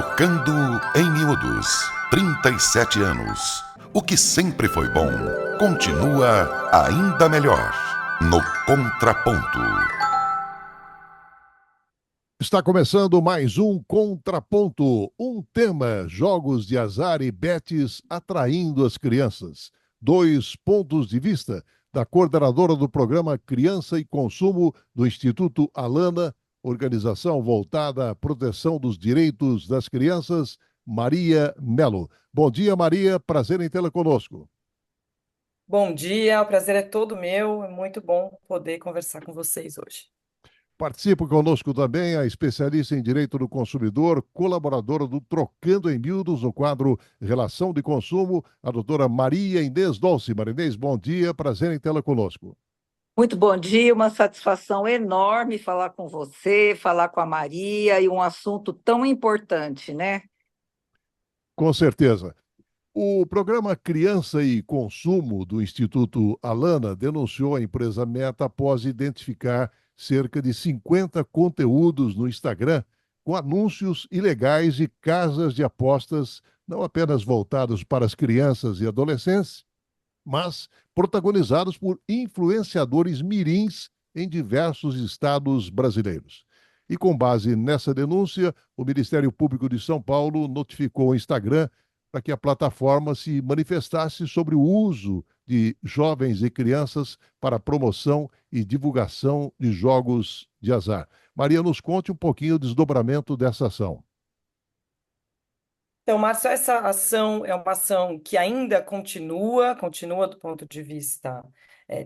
Trocando em Miúdos. 37 anos. O que sempre foi bom continua ainda melhor. No Contraponto. Está começando mais um Contraponto. Um tema: jogos de azar e betes atraindo as crianças. Dois pontos de vista da coordenadora do programa Criança e Consumo do Instituto Alana, organização voltada à proteção dos direitos das crianças, Maria Melo. Bom dia, Maria. Prazer em tê-la conosco. Bom dia, o prazer é todo meu. É muito bom poder conversar com vocês hoje. Participa conosco também a especialista em direito do consumidor, colaboradora do Trocando em Miúdos, no quadro Relação de Consumo, a doutora Maria Inês Dolce. Maria Inês, bom dia, prazer em tê-la conosco. Muito bom dia, uma satisfação enorme falar com você, falar com a Maria e um assunto tão importante, né? Com certeza. O programa Criança e Consumo do Instituto Alana denunciou a empresa Meta após identificar cerca de 50 conteúdos no Instagram com anúncios ilegais de casas de apostas, não apenas voltados para as crianças e adolescentes, mas protagonizados por influenciadores mirins em diversos estados brasileiros. E com base nessa denúncia, o Ministério Público de São Paulo notificou o Instagram para que a plataforma se manifestasse sobre o uso de jovens e crianças para promoção e divulgação de jogos de azar. Maria, nos conte um pouquinho o desdobramento dessa ação. Então, Márcio, essa ação é uma ação que ainda continua do ponto de vista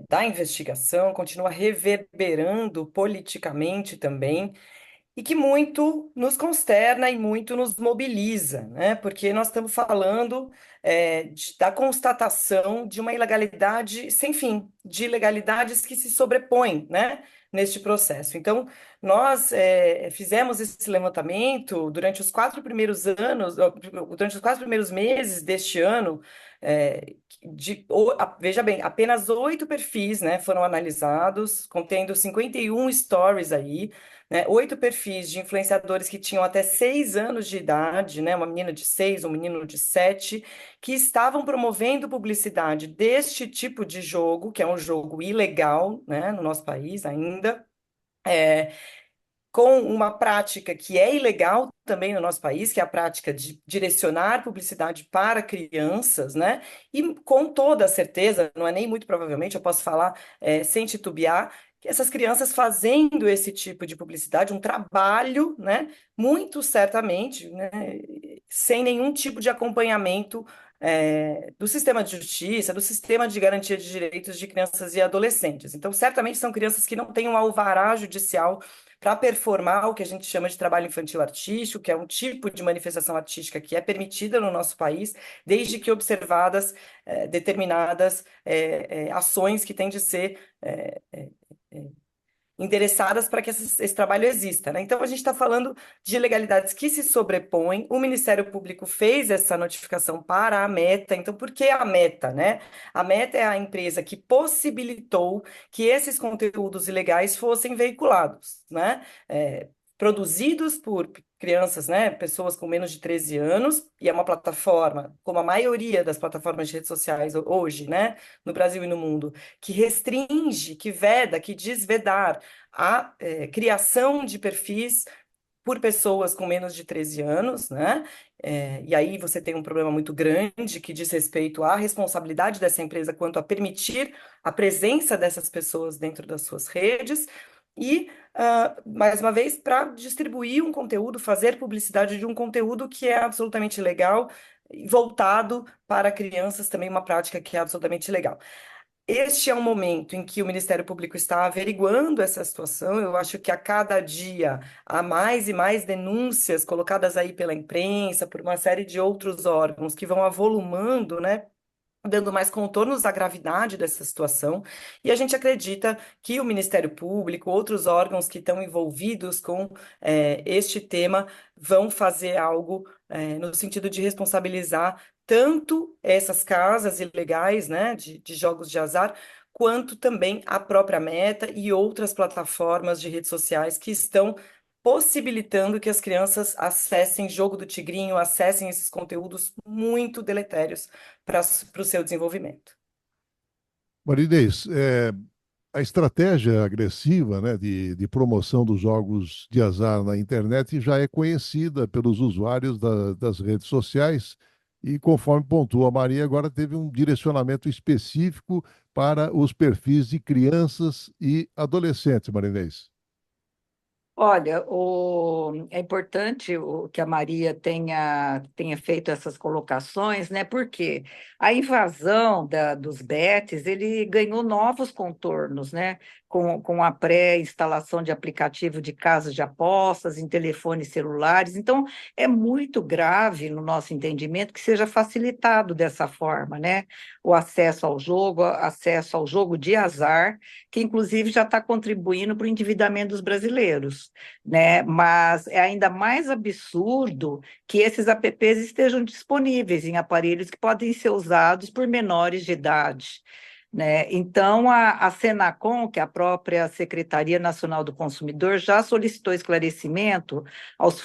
da investigação, continua reverberando politicamente também, e que muito nos consterna e muito nos mobiliza, né? Porque nós estamos falando da constatação de uma ilegalidade sem fim, de ilegalidades que se sobrepõem, né, neste processo. Então, nós fizemos esse levantamento durante os 4 primeiros anos, durante os 4 primeiros meses deste ano. Veja bem, apenas 8 perfis, né, foram analisados, contendo 51 stories aí, né, 8 perfis de influenciadores que tinham até 6 anos de idade, né, uma menina de 6, um menino de 7, que estavam promovendo publicidade deste tipo de jogo, que é um jogo ilegal, né, no nosso país ainda, é, com uma prática que é ilegal também no nosso país, que é a prática de direcionar publicidade para crianças, né? E com toda a certeza, não é nem muito provavelmente, eu posso falar sem titubear, que essas crianças fazendo esse tipo de publicidade, um trabalho, né? Muito certamente, né? Sem nenhum tipo de acompanhamento do sistema de justiça, do sistema de garantia de direitos de crianças e adolescentes. Então, certamente são crianças que não têm um alvará judicial para performar o que a gente chama de trabalho infantil artístico, que é um tipo de manifestação artística que é permitida no nosso país, desde que observadas determinadas ações que têm de ser interessadas para que esse trabalho exista, né? Então, a gente está falando de ilegalidades que se sobrepõem. O Ministério Público fez essa notificação para a Meta. Então, por que a Meta, né? A Meta é a empresa que possibilitou que esses conteúdos ilegais fossem veiculados, né? Produzidos por crianças, né, pessoas com menos de 13 anos, e é uma plataforma, como a maioria das plataformas de redes sociais hoje, né, no Brasil e no mundo, que restringe, que veda, que diz vedar a criação de perfis por pessoas com menos de 13 anos, né? E aí você tem um problema muito grande que diz respeito à responsabilidade dessa empresa quanto a permitir a presença dessas pessoas dentro das suas redes. E, mais uma vez, para distribuir um conteúdo, fazer publicidade de um conteúdo que é absolutamente legal, voltado para crianças, também uma prática que é absolutamente legal. Este é um momento em que o Ministério Público está averiguando essa situação. Eu acho que a cada dia há mais e mais denúncias colocadas aí pela imprensa, por uma série de outros órgãos que vão avolumando, né? Dando mais contornos à gravidade dessa situação, e a gente acredita que o Ministério Público, outros órgãos que estão envolvidos com este tema, vão fazer algo no sentido de responsabilizar tanto essas casas ilegais, né, de jogos de azar, quanto também a própria Meta e outras plataformas de redes sociais que estão possibilitando que as crianças acessem Jogo do Tigrinho, acessem esses conteúdos muito deletérios para o seu desenvolvimento. Marinês, a estratégia agressiva, né, de promoção dos jogos de azar na internet já é conhecida pelos usuários das redes sociais e, conforme pontuou a Maria, agora teve um direcionamento específico para os perfis de crianças e adolescentes, Marinês. Olha, é importante que a Maria tenha feito essas colocações, né? Porque a invasão dos bets, ele ganhou novos contornos, né? Com a pré-instalação de aplicativo de casas de apostas em telefones celulares. Então, é muito grave, no nosso entendimento, que seja facilitado dessa forma, né? O acesso ao jogo de azar, que inclusive já está contribuindo para o endividamento dos brasileiros, né? Mas é ainda mais absurdo que esses apps estejam disponíveis em aparelhos que podem ser usados por menores de idade, né? Então, a Senacom, que é a própria Secretaria Nacional do Consumidor, já solicitou esclarecimento aos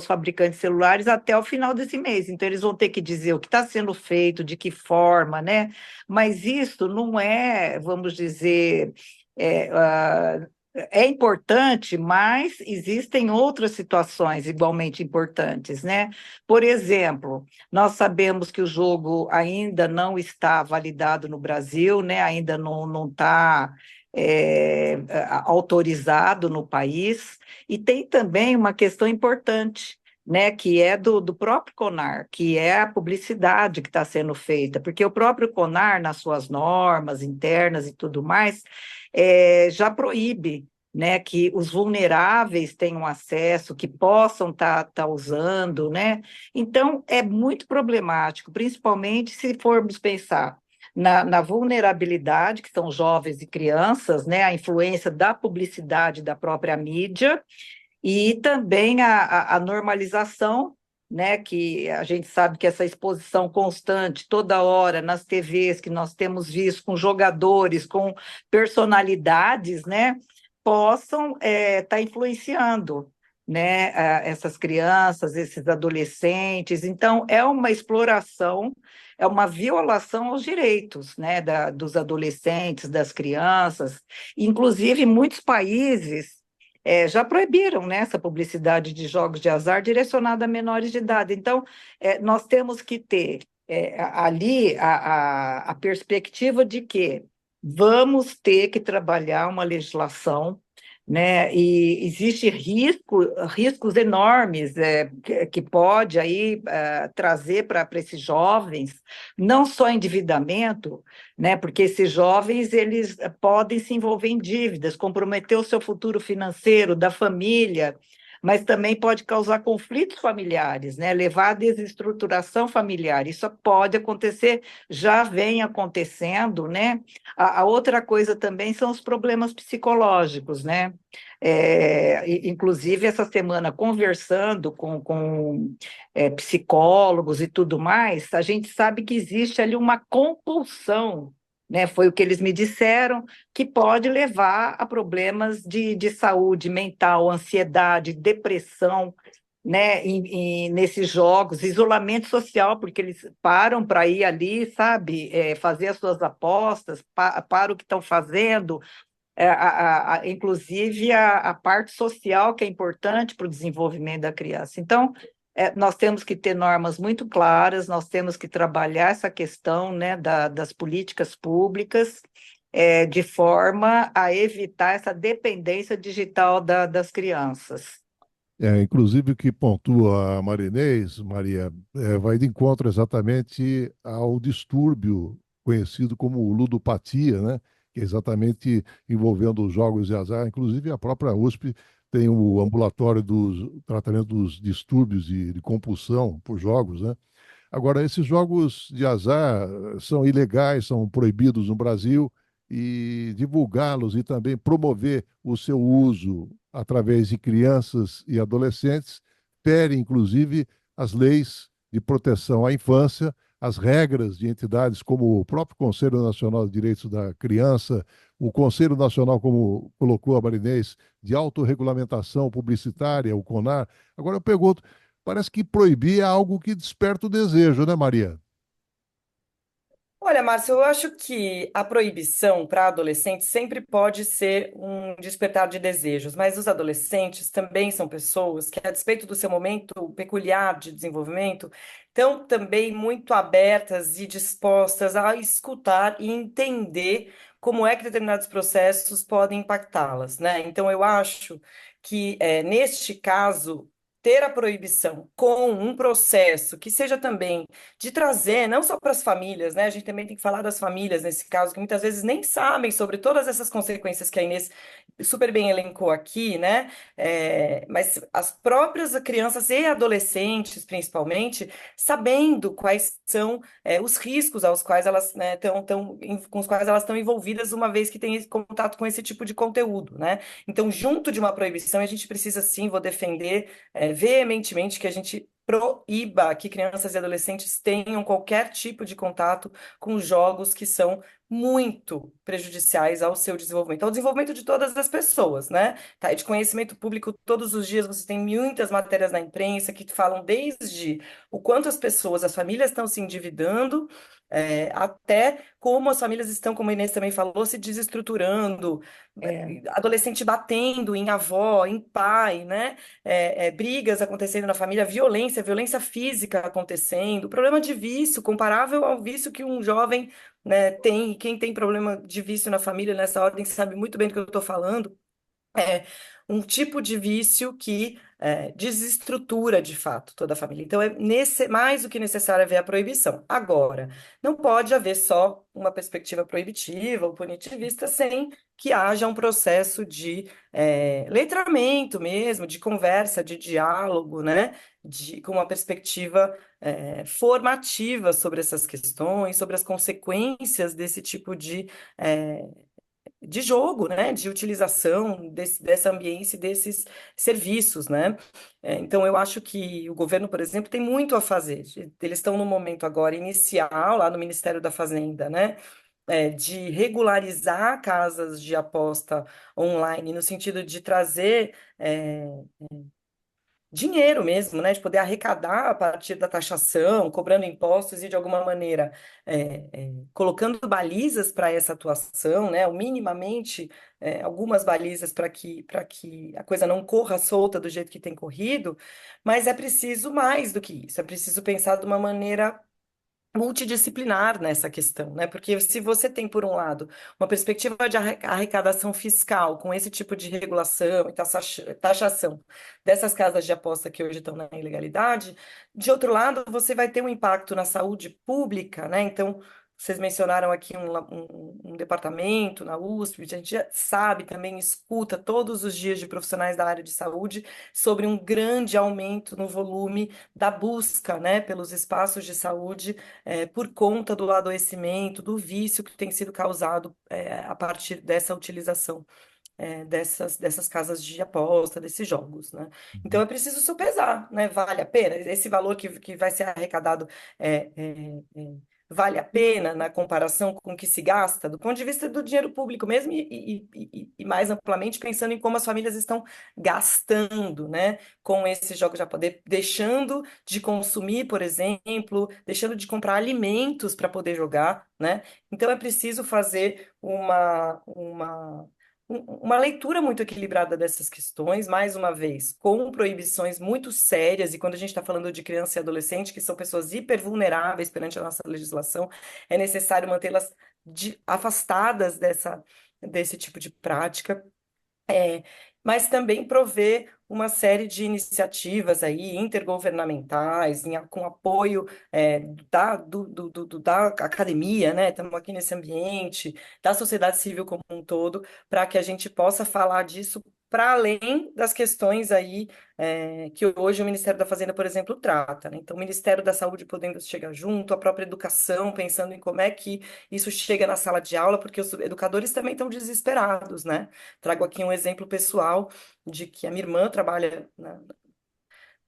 fabricantes celulares até o final desse mês. Então, eles vão ter que dizer o que está sendo feito, de que forma, né? Mas isso não é, vamos dizer, é, ah, é importante, mas existem outras situações igualmente importantes, né? Por exemplo, nós sabemos que o jogo ainda não está validado no Brasil, né? Ainda não está autorizado no país, e tem também uma questão importante, né, que é do próprio CONAR, que é a publicidade que está sendo feita, porque o próprio CONAR, nas suas normas internas e tudo mais, já proíbe, né, que os vulneráveis tenham acesso, que possam tá usando, né? Então, é muito problemático, principalmente se formos pensar na vulnerabilidade, que são jovens e crianças, né, a influência da publicidade da própria mídia, e também a normalização, né, que a gente sabe que essa exposição constante, toda hora, nas TVs, que nós temos visto com jogadores, com personalidades, né, possam estar influenciando, né, essas crianças, esses adolescentes. Então, é uma exploração, é uma violação aos direitos, né, dos adolescentes, das crianças. Inclusive, muitos países já proibiram, né, essa publicidade de jogos de azar direcionada a menores de idade. Então, nós temos que ter ali a perspectiva de que vamos ter que trabalhar uma legislação, né? E existe riscos enormes que pode aí trazer para esses jovens, não só endividamento, né? Porque esses jovens eles podem se envolver em dívidas, comprometer o seu futuro financeiro, da família, mas também pode causar conflitos familiares, né? Levar à desestruturação familiar. Isso pode acontecer, já vem acontecendo, né? A outra coisa também são os problemas psicológicos, né? Inclusive, essa semana, conversando com psicólogos e tudo mais, a gente sabe que existe ali uma compulsão, né? Foi o que eles me disseram, que pode levar a problemas de saúde mental, ansiedade, depressão, né, nesses jogos, isolamento social, porque eles param para ir ali, sabe, fazer as suas apostas, para o que estão fazendo, inclusive a parte social, que é importante para o desenvolvimento da criança. Então, nós temos que ter normas muito claras, nós temos que trabalhar essa questão, né, das políticas públicas, de forma a evitar essa dependência digital das crianças. Inclusive, o que pontua a Marinês, Maria, vai de encontro exatamente ao distúrbio conhecido como ludopatia, né? Que é exatamente envolvendo os jogos de azar. Inclusive, a própria USP tem o ambulatório dos tratamento dos distúrbios de compulsão por jogos, né? Agora, esses jogos de azar são ilegais, são proibidos no Brasil, e divulgá-los e também promover o seu uso através de crianças e adolescentes fere, inclusive, as leis de proteção à infância, as regras de entidades como o próprio Conselho Nacional de Direitos da Criança, o Conselho Nacional, como colocou a Marinês, de Autorregulamentação Publicitária, o CONAR. Agora eu pergunto, parece que proibir é algo que desperta o desejo, né, Maria? Olha, Márcio, eu acho que a proibição para adolescentes sempre pode ser um despertar de desejos, mas os adolescentes também são pessoas que, a despeito do seu momento peculiar de desenvolvimento, estão também muito abertas e dispostas a escutar e entender como é que determinados processos podem impactá-las, né? Então, eu acho que, neste caso, ter a proibição com um processo que seja também de trazer, não só para as famílias, né? A gente também tem que falar das famílias nesse caso, que muitas vezes nem sabem sobre todas essas consequências que a Inês super bem elencou aqui, né? Mas as próprias crianças e adolescentes, principalmente, sabendo quais são, os riscos aos quais elas, né, com os quais elas estão envolvidas uma vez que têm esse contato com esse tipo de conteúdo, né? Então, junto de uma proibição, a gente precisa sim, vou defender veementemente que a gente proíba que crianças e adolescentes tenham qualquer tipo de contato com jogos que são muito prejudiciais ao seu desenvolvimento, ao desenvolvimento de todas as pessoas, né? Tá? E de conhecimento público, todos os dias você tem muitas matérias na imprensa que falam desde o quanto as pessoas, as famílias estão se endividando, até como as famílias estão, como a Inês também falou, se desestruturando, É, adolescente batendo em avó, em pai, né? Brigas acontecendo na família, violência física acontecendo, problema de vício, comparável ao vício que um jovem, né, tem. E quem tem problema de vício na família nessa ordem sabe muito bem do que eu estou falando. É um tipo de vício que desestrutura de fato toda a família. Então, mais do que necessário haver a proibição. Agora, não pode haver só uma perspectiva proibitiva ou punitivista sem que haja um processo de letramento mesmo, de conversa, de diálogo, né? Com uma perspectiva formativa sobre essas questões, sobre as consequências desse tipo eh, de jogo, né, de utilização dessa ambiência e desses serviços, né? Então, eu acho que o governo, por exemplo, tem muito a fazer. Eles estão no momento agora inicial, lá no Ministério da Fazenda, né? De regularizar casas de aposta online, no sentido de trazer dinheiro mesmo, né, de poder arrecadar a partir da taxação, cobrando impostos e de alguma maneira colocando balizas para essa atuação, né, ou minimamente algumas balizas para que a coisa não corra solta do jeito que tem corrido, mas é preciso mais do que isso, é preciso pensar de uma maneira multidisciplinar nessa questão, né? Porque se você tem, por um lado, uma perspectiva de arrecadação fiscal com esse tipo de regulação e taxação dessas casas de aposta que hoje estão na ilegalidade, de outro lado, você vai ter um impacto na saúde pública, né? Então, vocês mencionaram aqui um departamento na USP, a gente já sabe, também escuta todos os dias de profissionais da área de saúde sobre um grande aumento no volume da busca, né, pelos espaços de saúde por conta do adoecimento, do vício que tem sido causado a partir dessa utilização dessas casas de aposta, desses jogos, né? Então é preciso sopesar, né? Vale a pena? Esse valor que vai ser arrecadado vale a pena na comparação com o que se gasta, do ponto de vista do dinheiro público mesmo, e mais amplamente pensando em como as famílias estão gastando, né? Com esses jogos de poder, deixando de consumir, por exemplo, deixando de comprar alimentos para poder jogar, né? Então é preciso fazer uma leitura muito equilibrada dessas questões, mais uma vez, com proibições muito sérias, e quando a gente está falando de criança e adolescente, que são pessoas hipervulneráveis perante a nossa legislação, é necessário mantê-las afastadas desse tipo de prática. É, mas também prover uma série de iniciativas aí intergovernamentais, com apoio da academia, né? Estamos aqui nesse ambiente, da sociedade civil como um todo, para que a gente possa falar disso para além das questões aí que hoje o Ministério da Fazenda, por exemplo, trata, né? Então, o Ministério da Saúde podendo chegar junto, a própria educação, pensando em como é que isso chega na sala de aula, porque os educadores também estão desesperados, né? Trago aqui um exemplo pessoal de que a minha irmã trabalha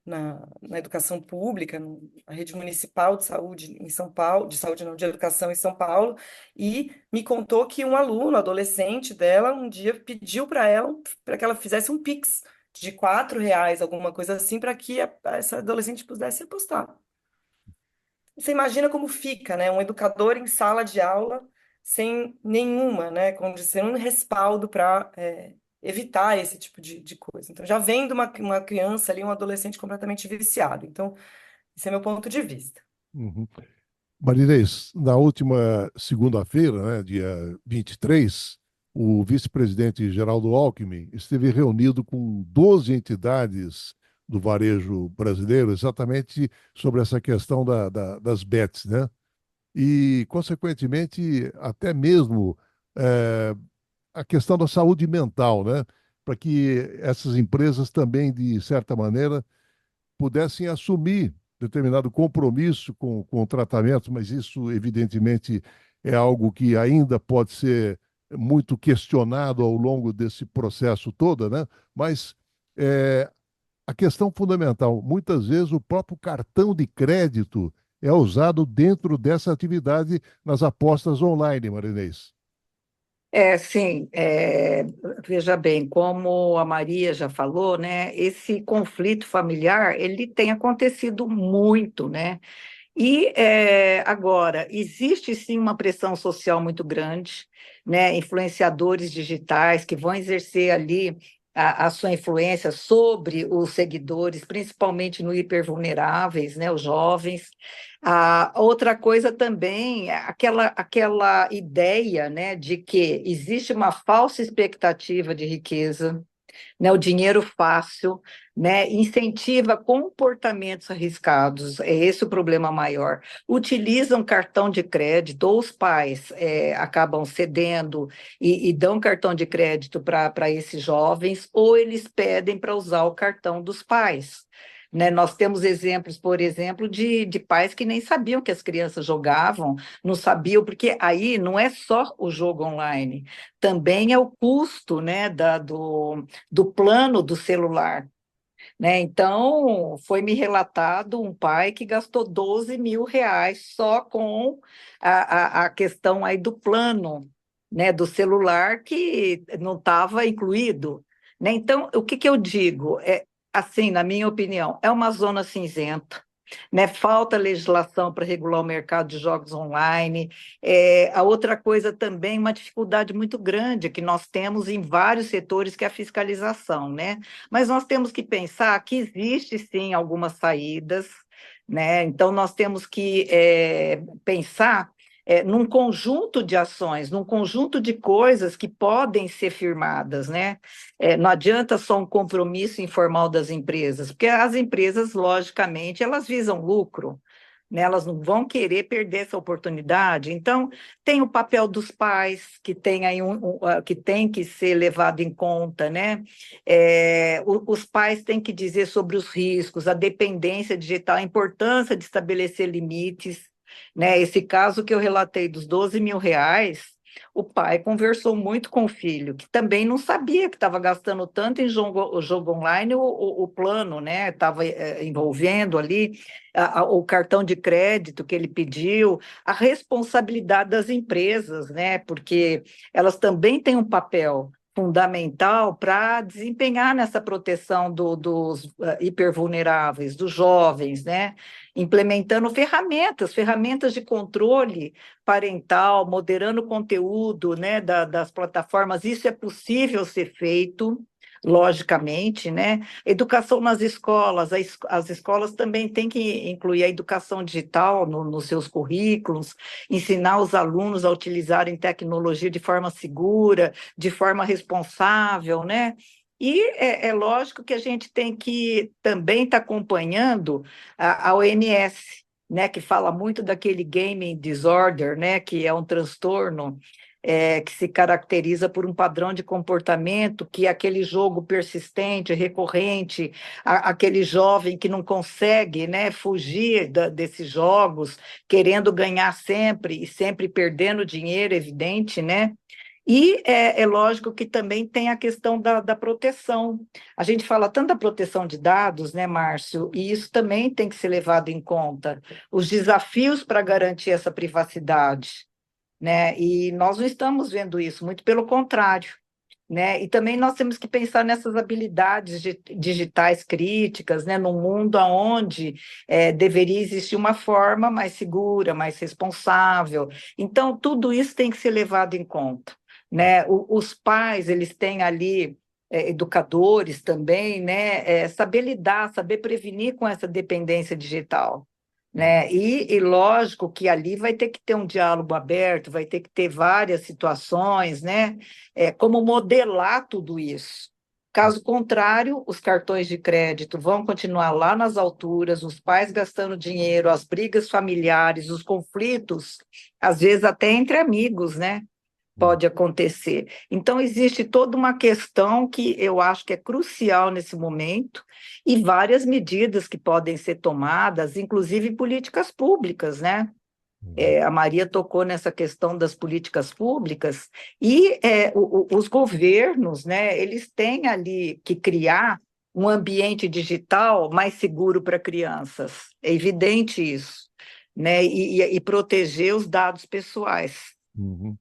na educação pública, na rede municipal de saúde em São Paulo, de saúde não, de educação em São Paulo, e me contou que um aluno, adolescente dela, um dia pediu para que ela fizesse um Pix de R$ 4, alguma coisa assim, para que essa adolescente pudesse apostar. Você imagina como fica, né? Um educador em sala de aula sem nenhuma, né, condição, um respaldo para evitar esse tipo de coisa. Então, já vendo uma criança ali, um adolescente completamente viciado. Então, esse é meu ponto de vista. Uhum. Marinês, na última segunda-feira, né, dia 23, o vice-presidente Geraldo Alckmin esteve reunido com 12 entidades do varejo brasileiro, exatamente sobre essa questão das bets, né? E, consequentemente, até mesmo a questão da saúde mental, né? Para que essas empresas também, de certa maneira, pudessem assumir determinado compromisso com o tratamento, mas isso, evidentemente, é algo que ainda pode ser muito questionado ao longo desse processo todo, né? Mas é, a questão fundamental, muitas vezes o próprio cartão de crédito é usado dentro dessa atividade nas apostas online, Marinês. Sim, veja bem, como a Maria já falou, né, esse conflito familiar, ele tem acontecido muito, né, e agora, existe sim uma pressão social muito grande, né, influenciadores digitais que vão exercer ali a sua influência sobre os seguidores, principalmente no hipervulneráveis, né, os jovens. Outra coisa também é aquela ideia, né, de que existe uma falsa expectativa de riqueza, né, o dinheiro fácil, né, incentiva comportamentos arriscados, é esse o problema maior. Utilizam cartão de crédito, ou os pais acabam cedendo e dão cartão de crédito para esses jovens, ou eles pedem para usar o cartão dos pais. Né, nós temos exemplos, por exemplo, de pais que nem sabiam que as crianças jogavam, não sabiam, porque aí não é só o jogo online, também é o custo, né, do plano do celular. Né? Então, foi me relatado um pai que gastou R$ 12.000 só com a questão aí do plano, né, do celular que não estava incluído. Né? Então, o que eu digo? Assim, na minha opinião, é uma zona cinzenta. Né? Falta legislação para regular o mercado de jogos online. A outra coisa também, uma dificuldade muito grande que nós temos em vários setores, que é a fiscalização, né? Mas nós temos que pensar que existe sim algumas saídas, né? Então nós temos que pensar num conjunto de ações, num conjunto de coisas que podem ser firmadas, né? Não adianta só um compromisso informal das empresas, porque as empresas, logicamente, elas visam lucro, né? Elas não vão querer perder essa oportunidade. Então, tem o papel dos pais, que tem aí que tem que ser levado em conta, né? Os pais têm que dizer sobre os riscos, a dependência digital, a importância de estabelecer limites. Né? Esse caso que eu relatei dos R$ 12.000, o pai conversou muito com o filho, que também não sabia que estava gastando tanto em jogo online, o plano, né? Estava envolvendo ali o cartão de crédito que ele pediu, a responsabilidade das empresas, né? Porque elas também têm um papel fundamental para desempenhar nessa proteção dos hipervulneráveis, dos jovens, né? Implementando ferramentas de controle parental, moderando o conteúdo, né, das plataformas. Isso é possível ser feito, logicamente, né? Educação nas escolas, as escolas também têm que incluir a educação digital nos seus currículos, ensinar os alunos a utilizarem tecnologia de forma segura, de forma responsável, né? E é lógico que a gente tem que também estar acompanhando a OMS, né, que fala muito daquele gaming disorder, né, que é um transtorno que se caracteriza por um padrão de comportamento, que é aquele jogo persistente, recorrente, aquele jovem que não consegue, né, fugir desses jogos, querendo ganhar sempre e sempre perdendo dinheiro, evidente, né? E é lógico que também tem a questão da proteção. A gente fala tanto da proteção de dados, né, Márcio? E isso também tem que ser levado em conta. Os desafios para garantir essa privacidade, né? E nós não estamos vendo isso, muito pelo contrário, né? E também nós temos que pensar nessas habilidades digitais críticas, né? Num mundo onde deveria existir uma forma mais segura, mais responsável. Então, tudo isso tem que ser levado em conta, né? Os pais, eles têm ali educadores também, né? Saber lidar, saber prevenir com essa dependência digital. Né? E lógico que ali vai ter que ter um diálogo aberto, vai ter que ter várias situações, né? Como modelar tudo isso. Caso contrário, os cartões de crédito vão continuar lá nas alturas, os pais gastando dinheiro, as brigas familiares, os conflitos, às vezes até entre amigos, né? Pode acontecer. Então, existe toda uma questão que eu acho que é crucial nesse momento, e várias medidas que podem ser tomadas, inclusive políticas públicas, né? A Maria tocou nessa questão das políticas públicas, e os governos, né, eles têm ali que criar um ambiente digital mais seguro para crianças. É evidente isso, né? E proteger os dados pessoais. Uhum.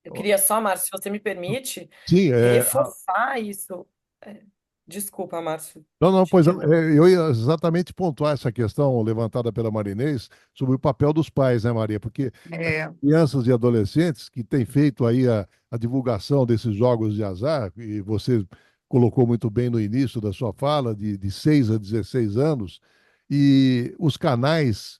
Eu queria só, Márcio, se você me permite, Sim, reforçar isso. É, Desculpa, Márcio, não, não, te pois interrompi. eu ia exatamente pontuar essa questão levantada pela Marinês sobre o papel dos pais, né, Maria? Porque É, crianças e adolescentes que têm feito aí a divulgação desses jogos de azar, e você colocou muito bem no início da sua fala, de 6 a 16 anos, e os canais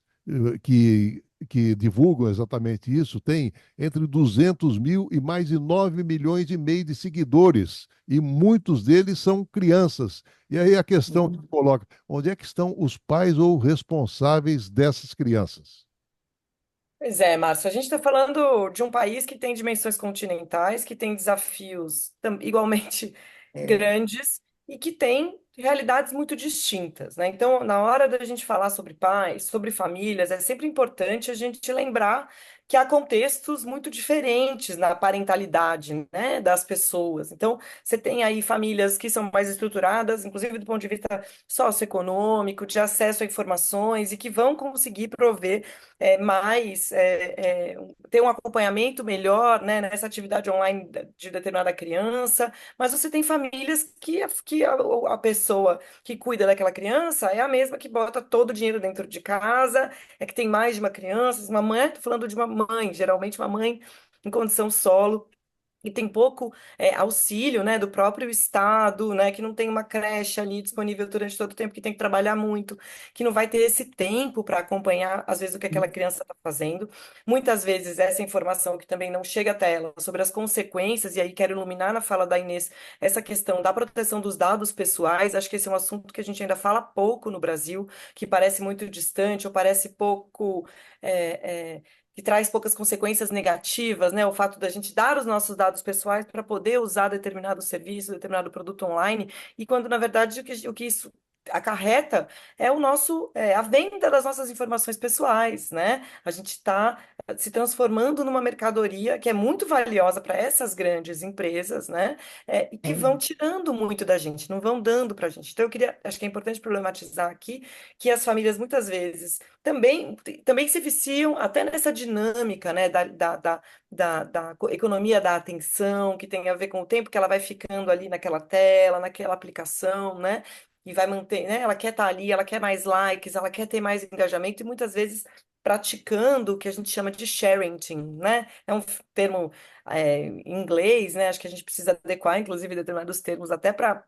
que divulgam exatamente isso têm entre 200 mil e mais de 9 milhões e meio de seguidores, e muitos deles são crianças. E aí a questão que coloca, onde é que estão os pais ou responsáveis dessas crianças? Pois é, Márcio, a gente está falando de um país que tem dimensões continentais, que tem desafios igualmente é. grandes e que tem realidades muito distintas, né? Então, na hora da gente falar sobre pais, sobre famílias, é sempre importante a gente lembrar que há contextos muito diferentes na parentalidade, né, das pessoas. Então, você tem aí famílias que são mais estruturadas, inclusive do ponto de vista socioeconômico, de acesso a informações e que vão conseguir prover ter um acompanhamento melhor, né, nessa atividade online de determinada criança, mas você tem famílias que a pessoa que cuida daquela criança é a mesma que bota todo o dinheiro dentro de casa, é que tem mais de uma criança, uma mãe, tô falando de uma mãe, geralmente uma mãe em condição solo, e tem pouco auxílio, né, do próprio Estado, né, que não tem uma creche ali disponível durante todo o tempo, que tem que trabalhar muito, que não vai ter esse tempo para acompanhar, às vezes, o que aquela criança está fazendo. Muitas vezes, essa informação que também não chega até ela sobre as consequências, e aí quero iluminar na fala da Inês essa questão da proteção dos dados pessoais. Acho que esse é um assunto que a gente ainda fala pouco no Brasil, que parece muito distante, ou parece pouco. é, é, que traz poucas consequências negativas, né? O fato da gente dar os nossos dados pessoais para poder usar determinado serviço, determinado produto online, e quando, na verdade, o que isso acarreta é a venda das nossas informações pessoais, né? A gente está se transformando numa mercadoria que é muito valiosa para essas grandes empresas, né? E que vão tirando muito da gente, não vão dando para a gente. Então, acho que é importante problematizar aqui que as famílias muitas vezes também se viciam até nessa dinâmica, né, da economia da atenção, que tem a ver com o tempo que ela vai ficando ali naquela tela, naquela aplicação, né, e vai manter, né, ela quer estar ali, ela quer mais likes, ela quer ter mais engajamento, e muitas vezes praticando o que a gente chama de sharenting, né, é um termo em inglês, né, acho que a gente precisa adequar, inclusive, determinados termos até para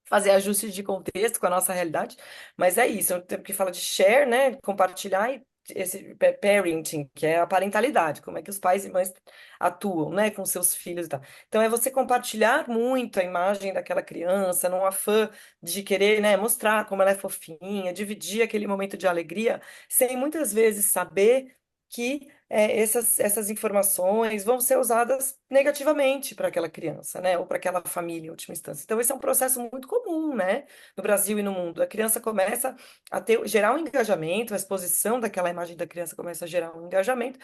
fazer ajustes de contexto com a nossa realidade, mas é isso, é um termo que fala de share, né, compartilhar, e esse parenting, que é a parentalidade, como é que os pais e mães atuam, né, com seus filhos e tal. Então é você compartilhar muito a imagem daquela criança, num afã de querer, né, mostrar como ela é fofinha, dividir aquele momento de alegria, sem muitas vezes saber que essas informações vão ser usadas negativamente para aquela criança, né? Ou para aquela família, em última instância. Então, esse é um processo muito comum, né? No Brasil e no mundo. A criança começa a gerar um engajamento, a exposição daquela imagem da criança começa a gerar um engajamento.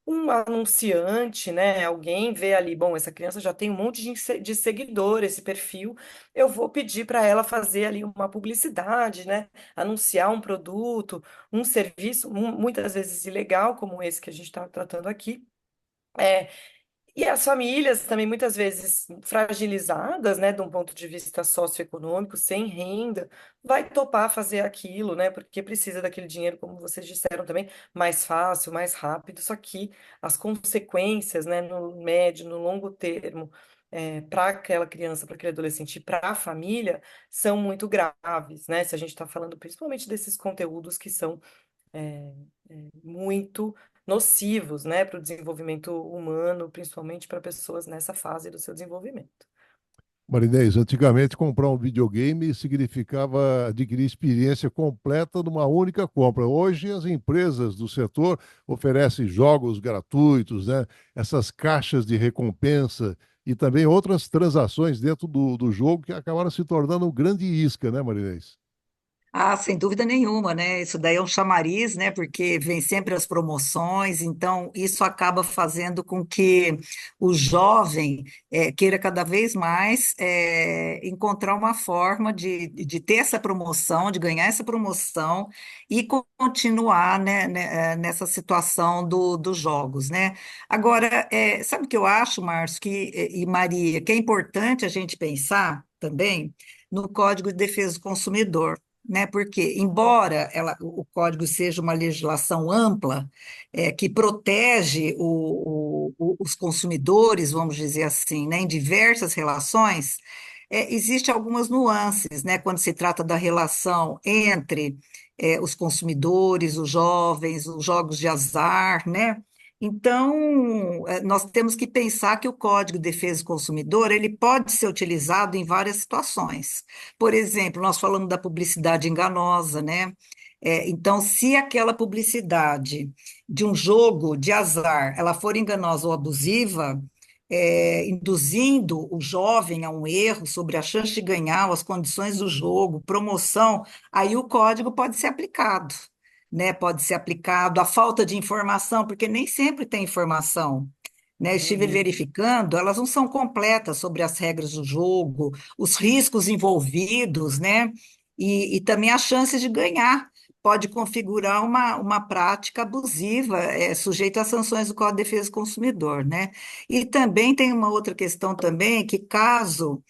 Um anunciante, né? Alguém vê ali, bom, essa criança já tem um monte de seguidor, esse perfil, eu vou pedir para ela fazer ali uma publicidade, né? Anunciar um produto, um serviço, muitas vezes ilegal, como esse que a gente está tratando aqui. É, e as famílias também muitas vezes fragilizadas, né, de um ponto de vista socioeconômico, sem renda, vai topar fazer aquilo, né, porque precisa daquele dinheiro, como vocês disseram também, mais fácil, mais rápido. Só que as consequências, né, no médio, no longo termo, para aquela criança, para aquele adolescente e para a família, são muito graves, né? Se a gente está falando principalmente desses conteúdos que são é, muito nocivos, né, para o desenvolvimento humano, principalmente para pessoas nessa fase do seu desenvolvimento. Marinês, antigamente comprar um videogame significava adquirir experiência completa numa única compra. Hoje as empresas do setor oferecem jogos gratuitos, né? Essas caixas de recompensa e também outras transações dentro do jogo que acabaram se tornando um grande isca, né, Marinês? Ah, sem dúvida nenhuma, né? Isso daí é um chamariz, né? Porque vem sempre as promoções, então isso acaba fazendo com que o jovem queira cada vez mais encontrar uma forma de ter essa promoção, de ganhar essa promoção e continuar, nessa situação dos jogos, né? Agora, sabe o que eu acho, Márcio, e Maria, que é importante a gente pensar também no Código de Defesa do Consumidor, né? Porque, embora o código seja uma legislação ampla, que protege os consumidores, vamos dizer assim, né, em diversas relações, existem algumas nuances, né, quando se trata da relação entre os consumidores, os jovens, os jogos de azar, né? Então, nós temos que pensar que o Código de Defesa do Consumidor ele pode ser utilizado em várias situações. Por exemplo, nós falamos da publicidade enganosa, né? Então, se aquela publicidade de um jogo de azar, ela for enganosa ou abusiva, induzindo o jovem a um erro sobre a chance de ganhar, as condições do jogo, promoção, aí o código pode ser aplicado, né? Pode ser aplicado a falta de informação, porque nem sempre tem informação. Né, estive Uhum. verificando, elas não são completas sobre as regras do jogo, os riscos envolvidos, né? E também as chances de ganhar. Pode configurar uma prática abusiva, sujeita às sanções do Código de Defesa do Consumidor, né? E também tem uma outra questão também, que caso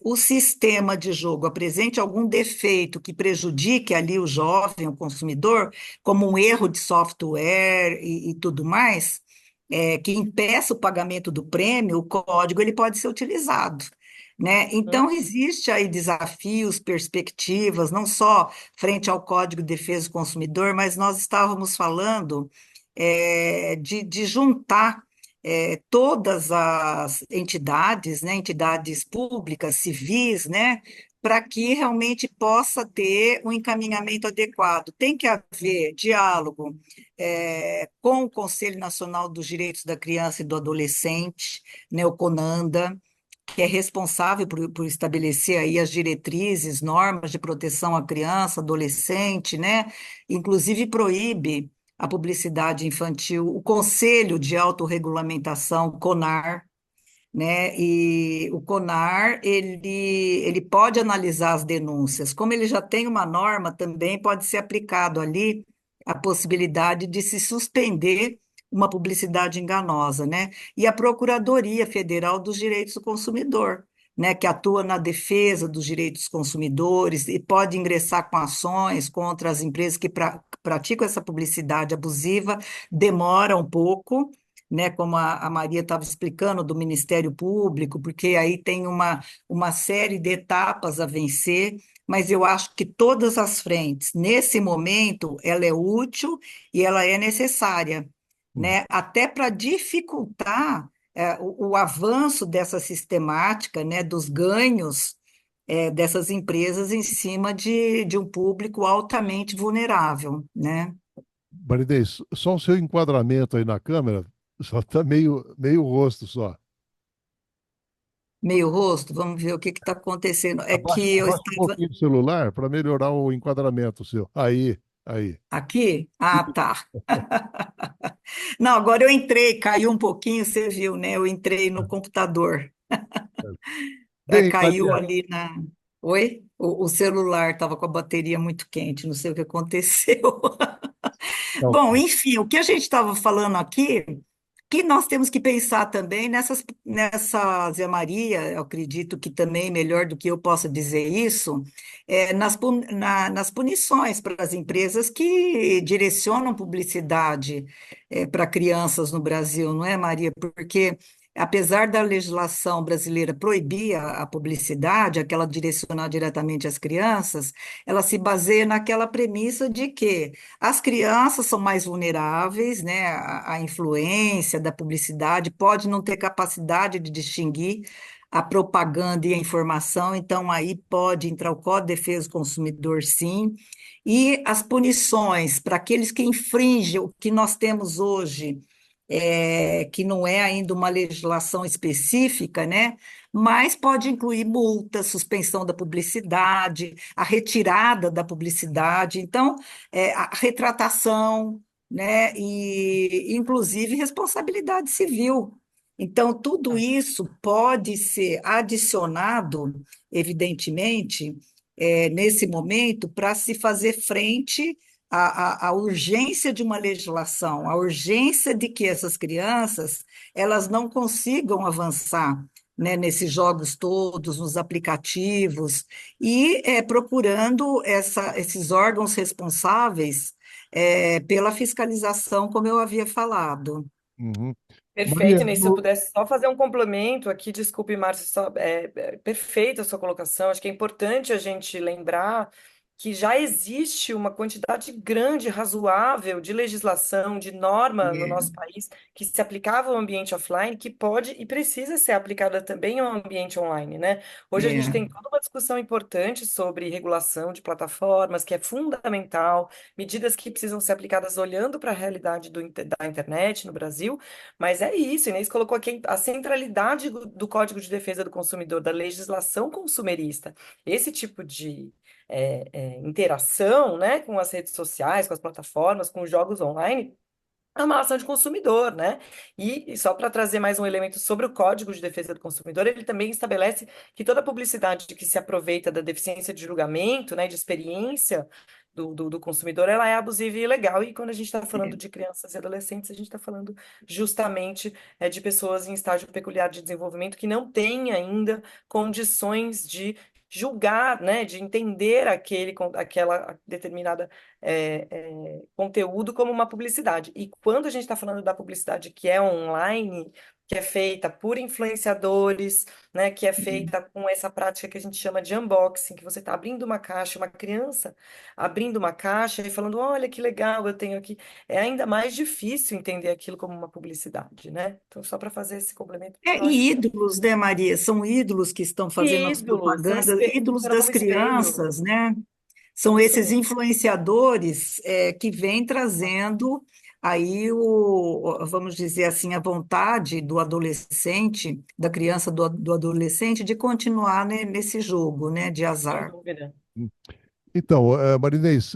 o sistema de jogo apresente algum defeito que prejudique ali o jovem, o consumidor, como um erro de software e tudo mais, que impeça o pagamento do prêmio, o código ele pode ser utilizado. Né? Então, existe aí desafios, perspectivas, não só frente ao Código de Defesa do Consumidor, mas nós estávamos falando de juntar todas as entidades, né, entidades públicas, civis, né, para que realmente possa ter um encaminhamento adequado. Tem que haver diálogo com o Conselho Nacional dos Direitos da Criança e do Adolescente, né, o CONANDA, que é responsável por estabelecer aí as diretrizes, normas de proteção à criança, adolescente, né? Inclusive proíbe a publicidade infantil, o Conselho de Autorregulamentação, CONAR, né? E o CONAR, ele pode analisar as denúncias. Como ele já tem uma norma, também pode ser aplicado ali a possibilidade de se suspender uma publicidade enganosa, né? E a Procuradoria Federal dos Direitos do Consumidor, né, que atua na defesa dos direitos dos consumidores e pode ingressar com ações contra as empresas que praticam essa publicidade abusiva, demora um pouco, né, como a Maria estava explicando, do Ministério Público, porque aí tem uma série de etapas a vencer, mas eu acho que todas as frentes, nesse momento, ela é útil e ela é necessária, Hum. né, até para dificultar o avanço dessa sistemática, né, dos ganhos dessas empresas em cima de um público altamente vulnerável, né? Marinês, só o seu enquadramento aí na câmera, só está meio rosto só. Meio rosto, vamos ver o que está acontecendo. É Abaixa, que eu abaixa um estava pouquinho o celular para melhorar o enquadramento seu. Aí. aqui. Ah, tá. Não, agora eu entrei, caiu um pouquinho, você viu, né? Eu entrei no computador. Bem, Caiu Maria, ali na. Oi? O celular estava com a bateria muito quente, não sei o que aconteceu. não, Bom, enfim, o que a gente estava falando aqui, que nós temos que pensar também nessa Zé Maria, eu acredito que também, melhor do que eu possa dizer isso, nas punições para as empresas que direcionam publicidade para crianças no Brasil, não é, Maria? Porque apesar da legislação brasileira proibir a publicidade, aquela direcionar diretamente às crianças, ela se baseia naquela premissa de que as crianças são mais vulneráveis, né? A influência da publicidade pode não ter capacidade de distinguir a propaganda e a informação, então aí pode entrar o Código de Defesa do Consumidor, sim. E as punições para aqueles que infringem o que nós temos hoje, que não é ainda uma legislação específica, né? Mas pode incluir multa, suspensão da publicidade, a retirada da publicidade. Então, a retratação, né, e inclusive responsabilidade civil. Então, tudo isso pode ser adicionado, evidentemente, nesse momento, para se fazer frente à urgência de uma legislação, a urgência de que essas crianças elas não consigam avançar, né, nesses jogos todos, nos aplicativos, e procurando esses órgãos responsáveis pela fiscalização, como eu havia falado. uhum. Perfeito, Maria, Inês. Se eu pudesse só fazer um complemento aqui, desculpe, Márcio, perfeita a sua colocação. Acho que é importante a gente lembrar que já existe uma quantidade grande, razoável de legislação, de norma no É, nosso país que se aplicava ao ambiente offline, que pode e precisa ser aplicada também ao ambiente online, né? Hoje a gente é, tem toda uma discussão importante sobre regulação de plataformas, que é fundamental, medidas que precisam ser aplicadas olhando para a realidade da internet no Brasil. Mas é isso, Inês colocou aqui a centralidade do Código de Defesa do Consumidor, da legislação consumerista. Esse tipo de interação, né, com as redes sociais, com as plataformas, com os jogos online, é uma ação de consumidor, né? E só para trazer mais um elemento sobre o Código de Defesa do Consumidor, ele também estabelece que toda publicidade que se aproveita da deficiência de julgamento, né, de experiência do consumidor, ela é abusiva e ilegal. E quando a gente está falando de crianças e adolescentes, a gente está falando justamente de pessoas em estágio peculiar de desenvolvimento que não têm ainda condições de julgar, né, de entender aquela determinada conteúdo como uma publicidade. E quando a gente está falando da publicidade que é online, que é feita por influenciadores, né, que é feita com essa prática que a gente chama de unboxing, que você está abrindo uma caixa, uma criança abrindo uma caixa e falando, olha que legal, eu tenho aqui. É ainda mais difícil entender aquilo como uma publicidade, né? Então, só para fazer esse complemento, porque eu acho E que ídolos, né, Maria? São ídolos que estão fazendo as ídolos, propagandas, ídolos funciona das como espelho. crianças, né? São Isso esses mesmo. influenciadores que vêm trazendo aí vamos dizer assim, a vontade do adolescente, da criança, do adolescente, de continuar, né, nesse jogo, né, de Sem azar. dúvida. então, Marinês,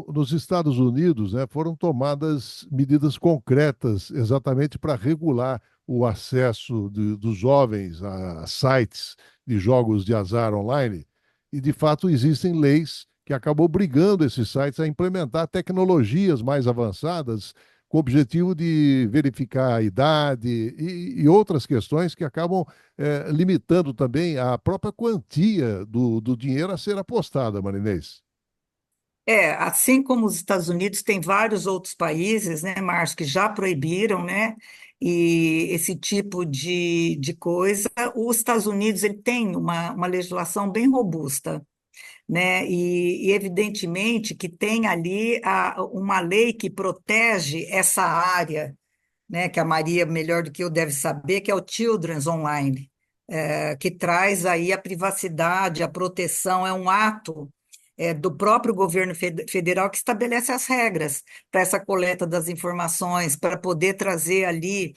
nos Estados Unidos, né, foram tomadas medidas concretas exatamente para regular o acesso dos jovens a sites de jogos de azar online. E, de fato, existem leis que acabam obrigando esses sites a implementar tecnologias mais avançadas com o objetivo de verificar a idade e outras questões que acabam limitando também a própria quantia do dinheiro a ser apostada, Marinês. Assim como os Estados Unidos, tem vários outros países, né, Márcio, que já proibiram, né, e esse tipo de coisa. Os Estados Unidos ele tem uma legislação bem robusta, né, e evidentemente que tem ali uma lei que protege essa área, né, que a Maria, melhor do que eu, deve saber, que é o Children's Online, que traz aí a privacidade, a proteção, é um ato do próprio governo federal que estabelece as regras para essa coleta das informações, para poder trazer ali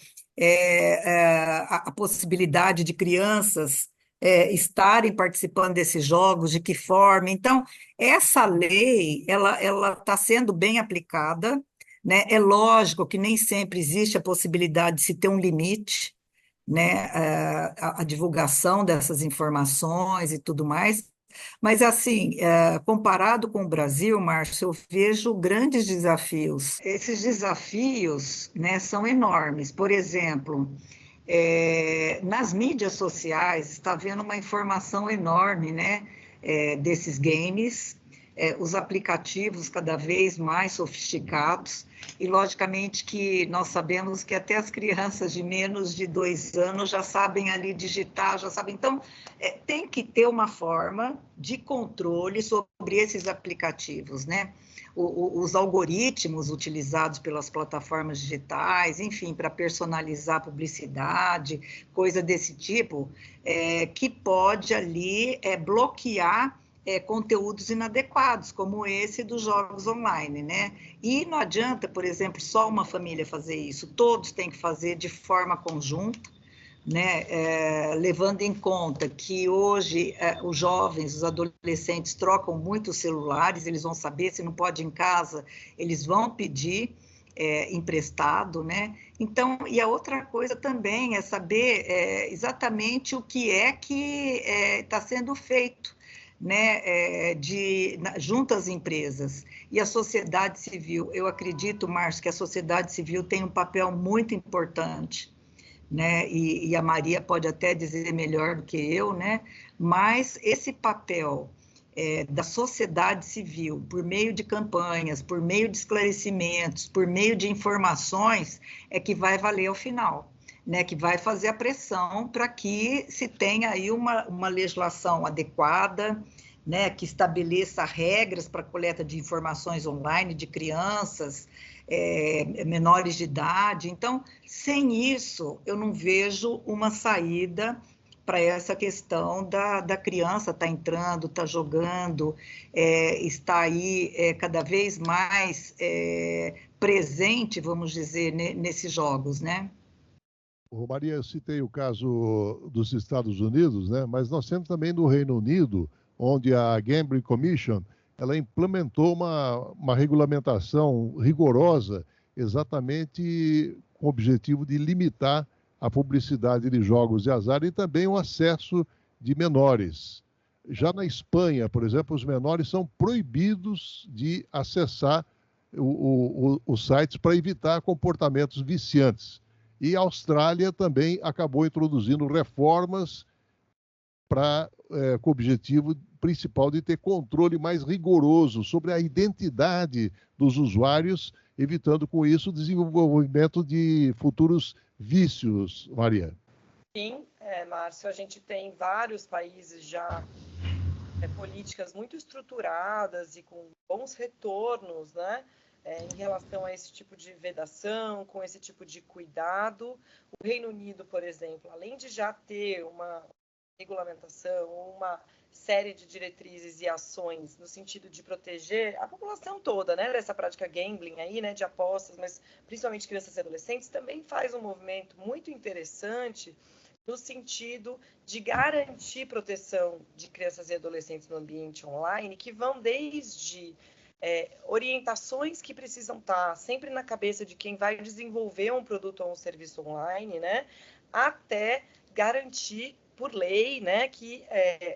a possibilidade de crianças estarem participando desses jogos, de que forma. Então, essa lei, ela está sendo bem aplicada, né? É lógico que nem sempre existe a possibilidade de se ter um limite, né? A divulgação dessas informações e tudo mais, mas, assim, comparado com o Brasil, Márcio, eu vejo grandes desafios. Esses desafios, né, são enormes. Por exemplo, nas mídias sociais está havendo uma informação enorme, né, desses games, os aplicativos cada vez mais sofisticados, e logicamente que nós sabemos que até as crianças de menos de 2 anos já sabem ali digitar, já sabem. Então, tem que ter uma forma de controle sobre esses aplicativos, né? Os algoritmos utilizados pelas plataformas digitais, enfim, para personalizar publicidade, coisa desse tipo, que pode ali bloquear conteúdos inadequados, como esse dos jogos online, né? E não adianta, por exemplo, só uma família fazer isso, todos têm que fazer de forma conjunta, né? Levando em conta que hoje os jovens, os adolescentes trocam muito os celulares, eles vão saber, se não pode ir em casa, eles vão pedir emprestado, né? Então, e a outra coisa também é saber exatamente o que está sendo feito, né, junto às empresas e a sociedade civil. Eu acredito, Márcio, que a sociedade civil tem um papel muito importante, né, e a Maria pode até dizer melhor do que eu, né, mas esse papel da sociedade civil, por meio de campanhas, por meio de esclarecimentos, por meio de informações, é que vai valer ao final, né, que vai fazer a pressão para que se tenha aí uma legislação adequada, né, que estabeleça regras para coleta de informações online de crianças, menores de idade. Então, sem isso, eu não vejo uma saída para essa questão da criança estar entrando, estar jogando, está aí cada vez mais presente, vamos dizer, nesses jogos, né? Maria, eu citei o caso dos Estados Unidos, né? Mas nós temos também no Reino Unido, onde a Gambling Commission ela implementou uma regulamentação rigorosa, exatamente com o objetivo de limitar a publicidade de jogos de azar e também o acesso de menores. Já na Espanha, por exemplo, os menores são proibidos de acessar os sites para evitar comportamentos viciantes. E a Austrália também acabou introduzindo reformas com o objetivo principal de ter controle mais rigoroso sobre a identidade dos usuários, evitando com isso o desenvolvimento de futuros vícios, Maria. Sim, Márcio, a gente tem vários países já políticas muito estruturadas e com bons retornos, né? Em relação a esse tipo de vedação, com esse tipo de cuidado. O Reino Unido, por exemplo, além de já ter uma regulamentação, uma série de diretrizes e ações no sentido de proteger a população toda, né, dessa prática gambling aí, né, de apostas, mas principalmente crianças e adolescentes, também faz um movimento muito interessante no sentido de garantir proteção de crianças e adolescentes no ambiente online, que vão desde orientações que precisam estar sempre na cabeça de quem vai desenvolver um produto ou um serviço online, né, até garantir por lei, né, que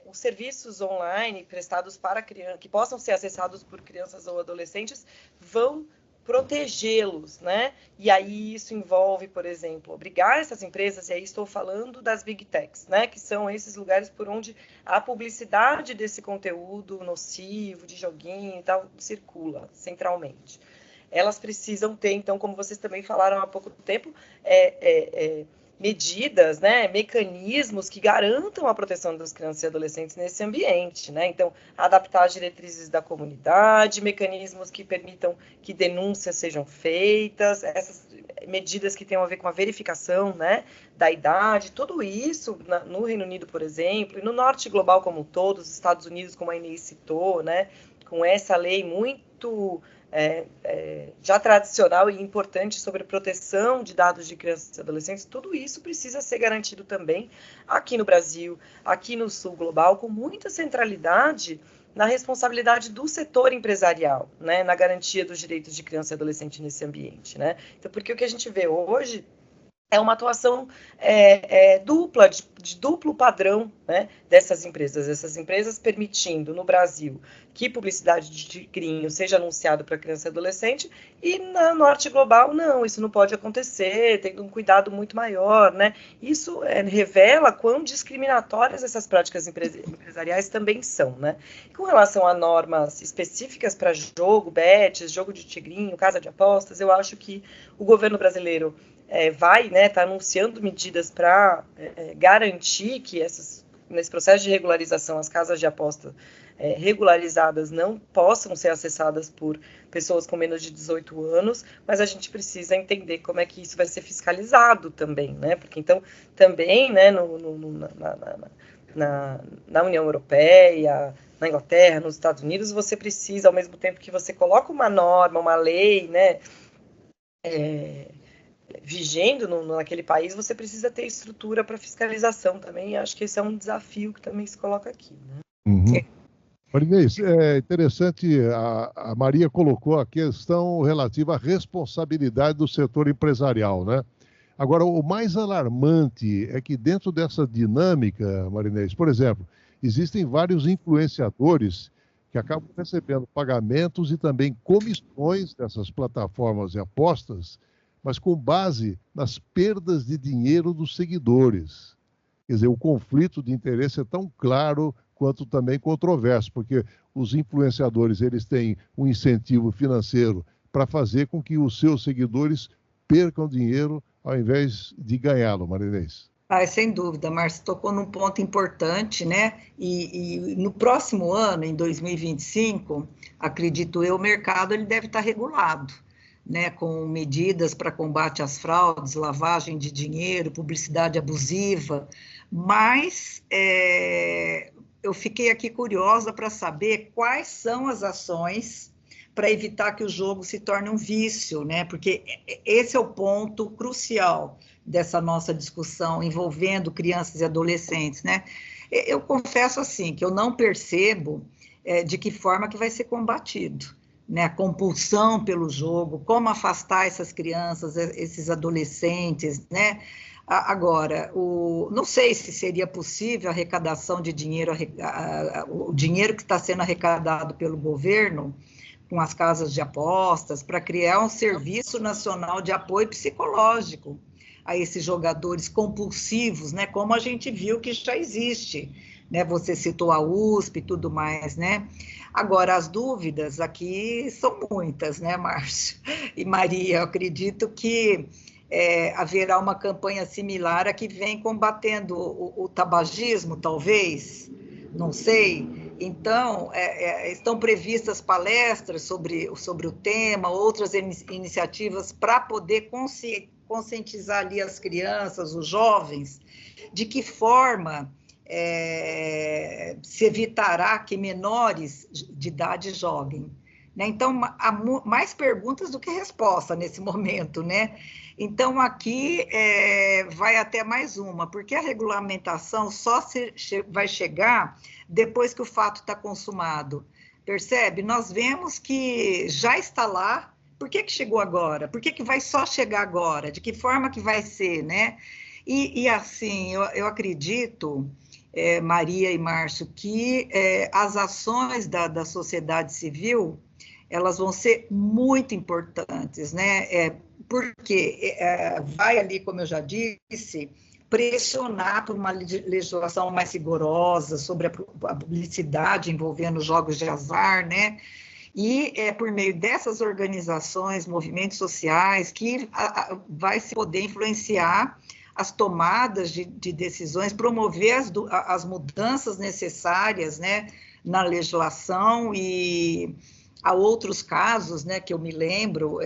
os serviços online prestados para crianças, que possam ser acessados por crianças ou adolescentes, vão protegê-los, né? E aí isso envolve, por exemplo, obrigar essas empresas, e aí estou falando das Big Techs, né, que são esses lugares por onde a publicidade desse conteúdo nocivo, de joguinho e tal, circula centralmente. Elas precisam ter, então, como vocês também falaram há pouco tempo, medidas, né, mecanismos que garantam a proteção das crianças e adolescentes nesse ambiente, né? Então, adaptar as diretrizes da comunidade, mecanismos que permitam que denúncias sejam feitas, essas medidas que tenham a ver com a verificação, né, da idade, tudo isso no Reino Unido, por exemplo, e no norte global como um todo, os Estados Unidos, como a Inês citou, né, com essa lei muito já tradicional e importante sobre proteção de dados de crianças e adolescentes, tudo isso precisa ser garantido também aqui no Brasil, aqui no sul global, com muita centralidade na responsabilidade do setor empresarial, né, na garantia dos direitos de criança e adolescente nesse ambiente, né? Então, porque o que a gente vê hoje é uma atuação dupla, de duplo padrão, né, dessas empresas permitindo no Brasil que publicidade de tigrinho seja anunciado para criança e adolescente, e na norte global, não, isso não pode acontecer, tendo um cuidado muito maior, né? Isso revela quão discriminatórias essas práticas empresariais também são, né? E com relação a normas específicas para jogo, bets, jogo de tigrinho, casa de apostas, eu acho que o governo brasileiro tá anunciando medidas para garantir que nesse processo de regularização, as casas de aposta regularizadas não possam ser acessadas por pessoas com menos de 18 anos, mas a gente precisa entender como é que isso vai ser fiscalizado também, né? Porque então, também, né, na União Europeia, na Inglaterra, nos Estados Unidos, você precisa, ao mesmo tempo que você coloca uma norma, uma lei, né, vigendo naquele país, você precisa ter estrutura para fiscalização também, e acho que esse é um desafio que também se coloca aqui, né? Uhum. Marinês, é interessante, a Maria colocou a questão relativa à responsabilidade do setor empresarial, né? Agora, o mais alarmante é que dentro dessa dinâmica, Marinês, por exemplo, existem vários influenciadores que acabam recebendo pagamentos e também comissões dessas plataformas de apostas, mas com base nas perdas de dinheiro dos seguidores. Quer dizer, o conflito de interesse é tão claro quanto também controverso, porque os influenciadores eles têm um incentivo financeiro para fazer com que os seus seguidores percam dinheiro ao invés de ganhá-lo, Marinês. Sem dúvida, Márcio, tocou num ponto importante, né? E no próximo ano, em 2025, acredito eu, o mercado ele deve estar regulado, né, com medidas para combate às fraudes, lavagem de dinheiro, publicidade abusiva, mas eu fiquei aqui curiosa para saber quais são as ações para evitar que o jogo se torne um vício, né, porque esse é o ponto crucial dessa nossa discussão envolvendo crianças e adolescentes, né. Eu confesso assim, que eu não percebo de que forma que vai ser combatido, né, a compulsão pelo jogo, como afastar essas crianças, esses adolescentes, né? Agora, não sei se seria possível a arrecadação de dinheiro, o dinheiro que está sendo arrecadado pelo governo com as casas de apostas, para criar um serviço nacional de apoio psicológico a esses jogadores compulsivos, né? Como a gente viu que já existe, né? Você citou a USP e tudo mais, né? Agora, as dúvidas aqui são muitas, né, Márcio e Maria? Eu acredito que haverá uma campanha similar a que vem combatendo o tabagismo, talvez, não sei. Então, estão previstas palestras sobre o tema, outras iniciativas para poder conscientizar ali as crianças, os jovens, de que forma se evitará que menores de idade joguem, né? Então, há mais perguntas do que resposta nesse momento, né? Então, aqui vai até mais uma, porque a regulamentação só vai chegar depois que o fato está consumado, percebe? Nós vemos que já está lá, por que chegou agora? Por que vai só chegar agora? De que forma que vai ser, né? E assim, eu acredito... Maria e Márcio, que as ações da sociedade civil, elas vão ser muito importantes, né? Porque vai ali, como eu já disse, pressionar por uma legislação mais rigorosa sobre a publicidade envolvendo jogos de azar, né? E é por meio dessas organizações, movimentos sociais, que vai se poder influenciar as tomadas de decisões, promover as mudanças necessárias, né, na legislação. E há outros casos, né, que eu me lembro,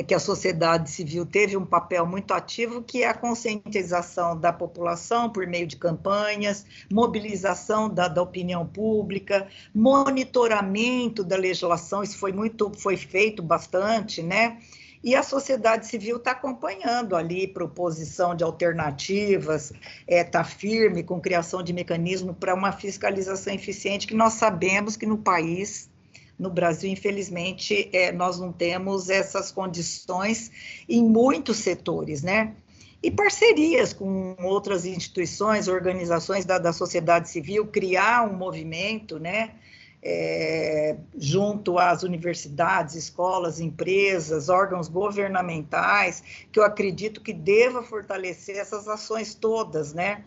que a sociedade civil teve um papel muito ativo, que é a conscientização da população por meio de campanhas, mobilização da opinião pública, monitoramento da legislação, isso foi feito bastante, né? E a sociedade civil está acompanhando ali proposição de alternativas, está firme com criação de mecanismo para uma fiscalização eficiente, que nós sabemos que no país, no Brasil, infelizmente, nós não temos essas condições em muitos setores, né? E parcerias com outras instituições, organizações da sociedade civil, criar um movimento, né? Junto às universidades, escolas, empresas, órgãos governamentais, que eu acredito que deva fortalecer essas ações todas, né?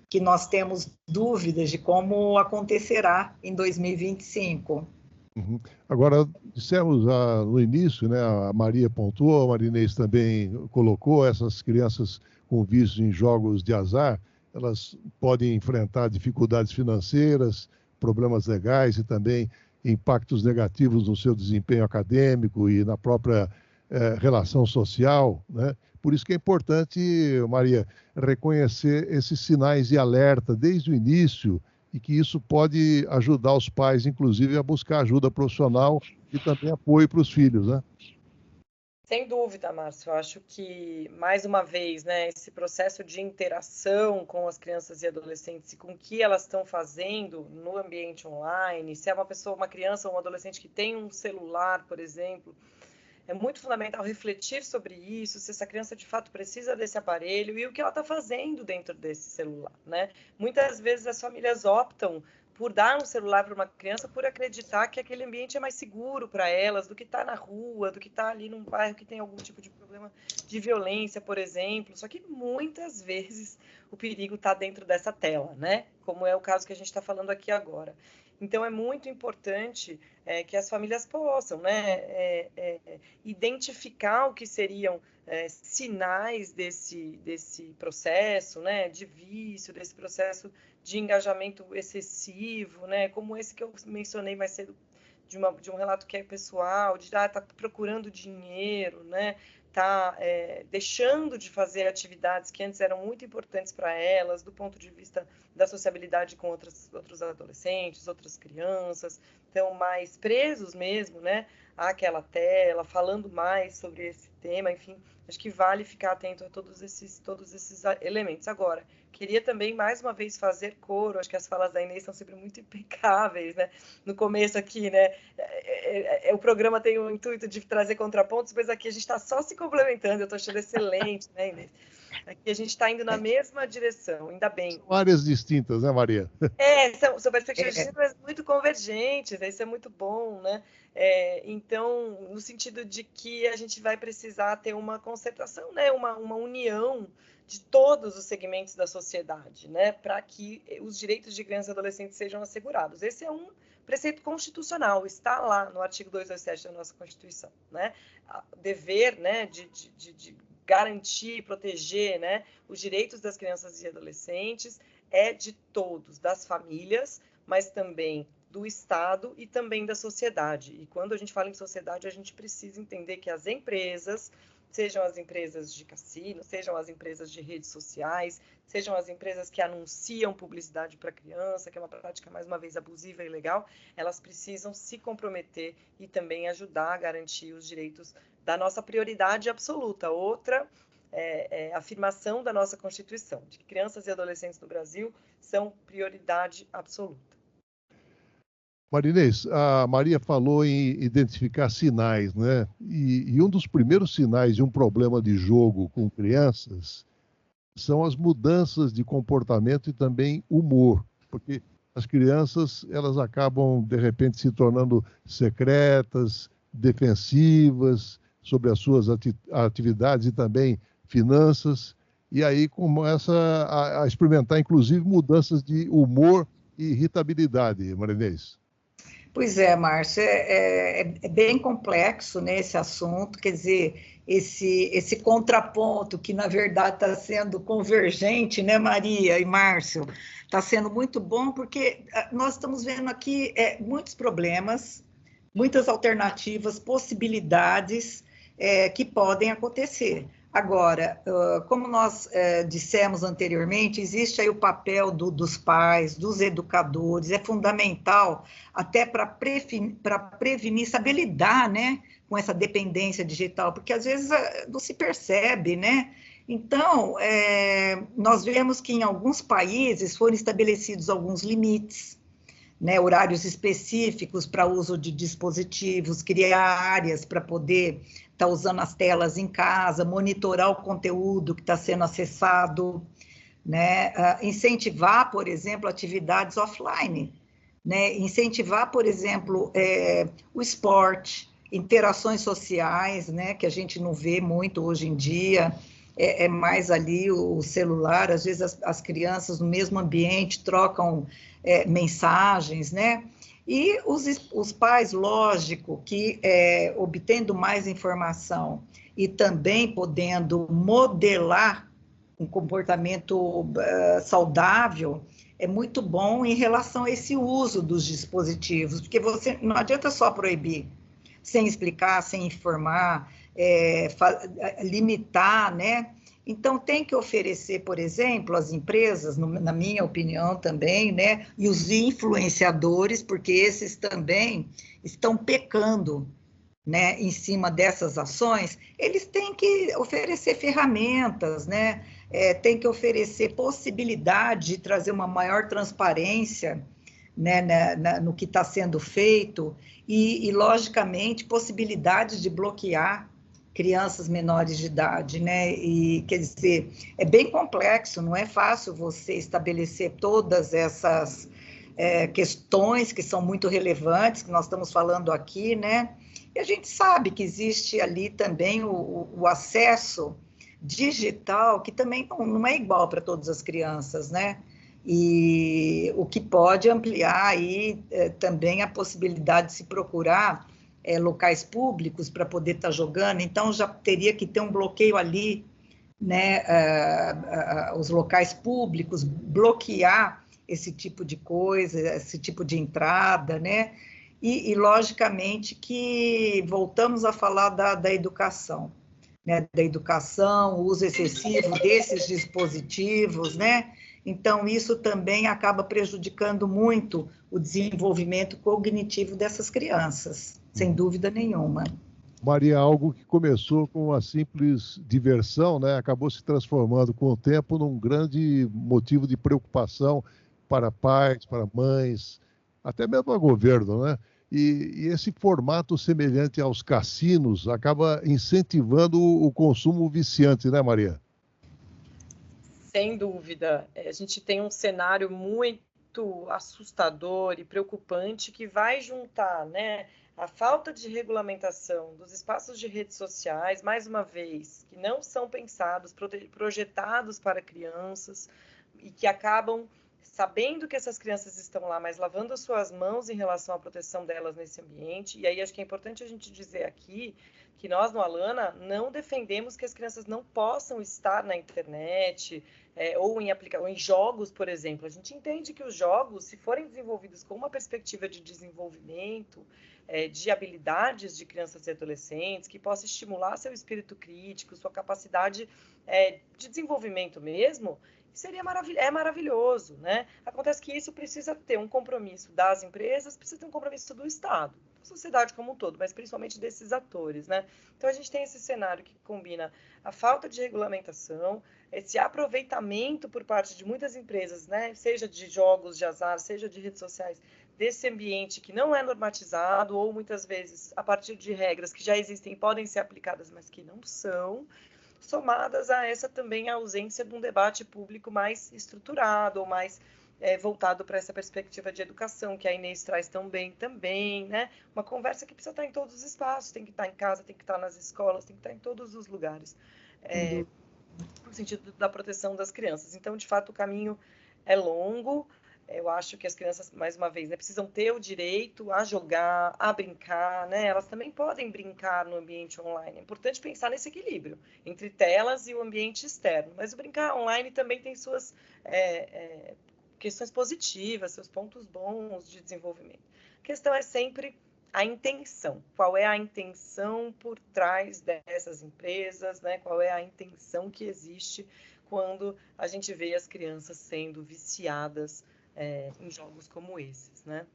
Que nós temos dúvidas de como acontecerá em 2025. Uhum. Agora, dissemos no início, né, a Maria pontuou, a Marinês também colocou, essas crianças com vícios em jogos de azar, elas podem enfrentar dificuldades financeiras, problemas legais e também impactos negativos no seu desempenho acadêmico e na própria relação social, né? Por isso que é importante, Maria, reconhecer esses sinais de alerta desde o início, e que isso pode ajudar os pais, inclusive, a buscar ajuda profissional e também apoio para os filhos, né? Sem dúvida, Márcio. Eu acho que, mais uma vez, né, esse processo de interação com as crianças e adolescentes e com o que elas estão fazendo no ambiente online, se é uma criança ou um adolescente que tem um celular, por exemplo, é muito fundamental refletir sobre isso, se essa criança de fato precisa desse aparelho e o que ela está fazendo dentro desse celular, né? Muitas vezes as famílias optam por dar um celular para uma criança por acreditar que aquele ambiente é mais seguro para elas do que estar na rua, do que estar ali num bairro que tem algum tipo de problema de violência, por exemplo. Só que muitas vezes o perigo está dentro dessa tela, né? Como é o caso que a gente está falando aqui agora. Então, é muito importante que as famílias possam, né, identificar o que seriam sinais desse processo, né, de vício, desse processo de engajamento excessivo, né, como esse que eu mencionei mais cedo, de um relato que é pessoal, de tá procurando dinheiro, né, tá deixando de fazer atividades que antes eram muito importantes para elas, do ponto de vista da sociabilidade com outros adolescentes, outras crianças, estão mais presos mesmo, né, àquela tela, falando mais sobre esse tema, enfim, acho que vale ficar atento a todos esses elementos. Agora, queria também, mais uma vez, fazer coro, acho que as falas da Inês são sempre muito impecáveis, né, no começo aqui, né, o programa tem o intuito de trazer contrapontos, mas aqui a gente está só se complementando, eu estou achando excelente, né, Inês? Aqui a gente está indo na mesma direção, ainda bem. São áreas distintas, né, Maria? São perspectivas distintas, mas muito convergentes, isso é muito bom, né? Então, no sentido de que a gente vai precisar ter uma concertação, né? Uma união de todos os segmentos da sociedade, né? Para que os direitos de crianças e adolescentes sejam assegurados. Esse é um preceito constitucional, está lá no artigo 227 da nossa Constituição, né? O dever, né, de garantir, proteger, né, os direitos das crianças e adolescentes é de todos, das famílias, mas também do Estado e também da sociedade. E quando a gente fala em sociedade, a gente precisa entender que as empresas, sejam as empresas de cassino, sejam as empresas de redes sociais, sejam as empresas que anunciam publicidade para criança, que é uma prática, mais uma vez, abusiva e ilegal, elas precisam se comprometer e também ajudar a garantir os direitos da nossa prioridade absoluta. Outra afirmação da nossa Constituição, de que crianças e adolescentes no Brasil são prioridade absoluta. Marinês, a Maria falou em identificar sinais, né? E um dos primeiros sinais de um problema de jogo com crianças são as mudanças de comportamento e também humor, porque as crianças, elas acabam, de repente, se tornando secretas, defensivas sobre as suas atividades e também finanças, e aí começa a experimentar, inclusive, mudanças de humor e irritabilidade, Marinês. Pois é, Márcio, é bem complexo, né, esse assunto, quer dizer, esse contraponto que, na verdade, está sendo convergente, né, Maria e Márcio, está sendo muito bom, porque nós estamos vendo aqui muitos problemas, muitas alternativas, possibilidades que podem acontecer. Agora, como nós dissemos anteriormente, existe aí o papel dos pais, dos educadores, é fundamental até para prevenir, saber lidar, né, com essa dependência digital, porque às vezes não se percebe, né? Então, nós vemos que em alguns países foram estabelecidos alguns limites, né, horários específicos para uso de dispositivos, criar áreas para poder estar usando as telas em casa, monitorar o conteúdo que está sendo acessado, né, incentivar, por exemplo, atividades offline, né, incentivar, por exemplo, o esporte, interações sociais, né, que a gente não vê muito hoje em dia, é mais ali o celular, às vezes as crianças no mesmo ambiente trocam mensagens, né? E os pais, lógico, que obtendo mais informação e também podendo modelar um comportamento saudável, é muito bom em relação a esse uso dos dispositivos, porque você não adianta só proibir, sem explicar, sem informar, limitar, né? Então, tem que oferecer, por exemplo, as empresas, na minha opinião também, né? E os influenciadores, porque esses também estão pecando, né, em cima dessas ações, eles têm que oferecer ferramentas, né? Tem que oferecer possibilidade de trazer uma maior transparência, né, no que está sendo feito e, logicamente, possibilidades de bloquear crianças menores de idade, né? E, quer dizer, é bem complexo, não é fácil você estabelecer todas essas questões que são muito relevantes, que nós estamos falando aqui, né? E a gente sabe que existe ali também o acesso digital, que também não é igual para todas as crianças, né? E o que pode ampliar aí também a possibilidade de se procurar locais públicos para poder estar jogando, então já teria que ter um bloqueio ali, né? Os locais públicos, bloquear esse tipo de coisa, esse tipo de entrada, né? E logicamente, que voltamos a falar da educação, né? Da educação, o uso excessivo desses dispositivos, né? Então, isso também acaba prejudicando muito o desenvolvimento cognitivo dessas crianças, sem dúvida nenhuma. Maria, algo que começou com uma simples diversão, né, acabou se transformando com o tempo num grande motivo de preocupação para pais, para mães, até mesmo para o governo, né? E esse formato semelhante aos cassinos acaba incentivando o consumo viciante, né, Maria? Sem dúvida. A gente tem um cenário muito assustador e preocupante que vai juntar, né, a falta de regulamentação dos espaços de redes sociais, mais uma vez, que não são pensados, projetados para crianças e que acabam sabendo que essas crianças estão lá, mas lavando as suas mãos em relação à proteção delas nesse ambiente. E aí acho que é importante a gente dizer aqui que nós, no Alana, não defendemos que as crianças não possam estar na internet ou em jogos, por exemplo. A gente entende que os jogos, se forem desenvolvidos com uma perspectiva de desenvolvimento, de habilidades de crianças e adolescentes, que possa estimular seu espírito crítico, sua capacidade de desenvolvimento mesmo, seria maravilhoso, né? Acontece que isso precisa ter um compromisso das empresas, precisa ter um compromisso do Estado, da sociedade como um todo, mas principalmente desses atores, né? Então a gente tem esse cenário que combina a falta de regulamentação, esse aproveitamento por parte de muitas empresas, né? Seja de jogos de azar, seja de redes sociais, desse ambiente que não é normatizado ou muitas vezes a partir de regras que já existem e podem ser aplicadas, mas que não são, somadas a essa também a ausência de um debate público mais estruturado ou mais voltado para essa perspectiva de educação, que a Inês traz tão bem também, né? Uma conversa que precisa estar em todos os espaços, tem que estar em casa, tem que estar nas escolas, tem que estar em todos os lugares, no sentido da proteção das crianças. Então, de fato, o caminho é longo, Eu acho que as crianças, mais uma vez, né, precisam ter o direito a jogar, a brincar, né? Elas também podem brincar no ambiente online. É importante pensar nesse equilíbrio entre telas e o ambiente externo. Mas o brincar online também tem suas questões positivas, seus pontos bons de desenvolvimento. A questão é sempre a intenção. Qual é a intenção por trás dessas empresas, né? Qual é a intenção que existe quando a gente vê as crianças sendo viciadas em jogos como esses, né?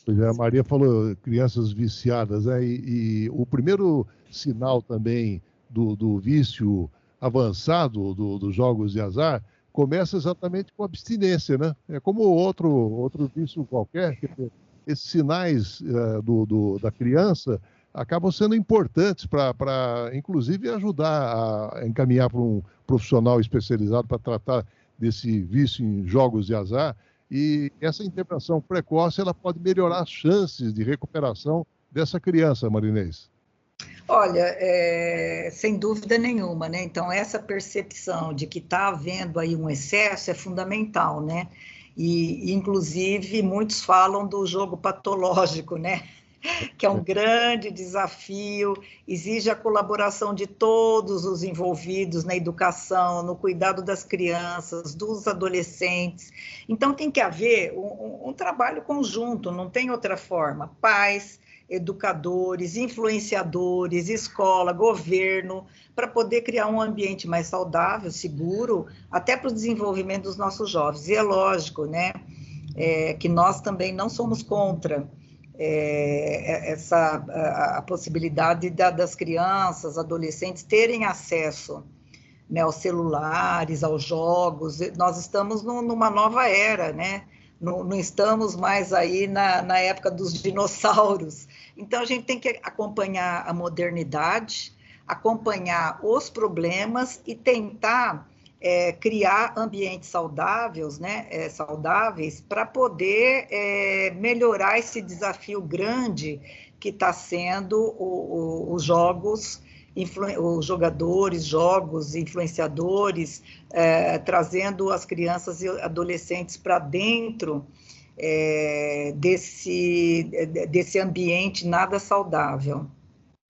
Então, A Maria falou crianças viciadas, né? E o primeiro sinal também do vício avançado dos jogos de azar começa exatamente com abstinência, né? É como outro vício qualquer. Esses sinais da criança acabam sendo importantes para, inclusive, ajudar a encaminhar para um profissional especializado para tratar desse vício em jogos de azar. E essa intervenção precoce ela pode melhorar as chances de recuperação dessa criança, Marinês. Olha, sem dúvida nenhuma, né? Então, essa percepção de que está havendo aí um excesso é fundamental, né? E, inclusive, muitos falam do jogo patológico, né? Que é um grande desafio, exige a colaboração de todos os envolvidos na educação, no cuidado das crianças, dos adolescentes. Então, tem que haver um trabalho conjunto, não tem outra forma. Pais, educadores, influenciadores, escola, governo, para poder criar um ambiente mais saudável, seguro, até para o desenvolvimento dos nossos jovens. E é lógico, né, que nós também não somos contra a possibilidade das crianças, adolescentes terem acesso, né, aos celulares, aos jogos. Nós estamos numa nova era, né? Não estamos mais aí na época dos dinossauros. Então, a gente tem que acompanhar a modernidade, acompanhar os problemas e tentar criar ambientes saudáveis, né, para poder melhorar esse desafio grande que está sendo os jogos, os jogadores, jogos, influenciadores, trazendo as crianças e adolescentes para dentro desse ambiente nada saudável.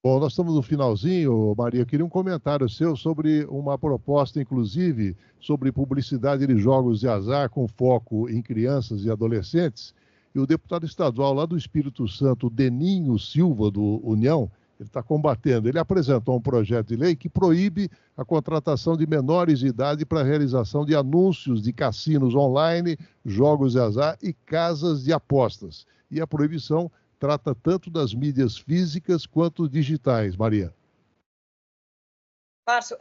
Bom, nós estamos no finalzinho, Maria. Eu queria um comentário seu sobre uma proposta, inclusive, sobre publicidade de jogos de azar com foco em crianças e adolescentes. E o deputado estadual lá do Espírito Santo, Deninho Silva, do União, ele está combatendo. Ele apresentou um projeto de lei que proíbe a contratação de menores de idade para a realização de anúncios de cassinos online, jogos de azar e casas de apostas. E a proibição trata tanto das mídias físicas quanto digitais, Maria. Márcio,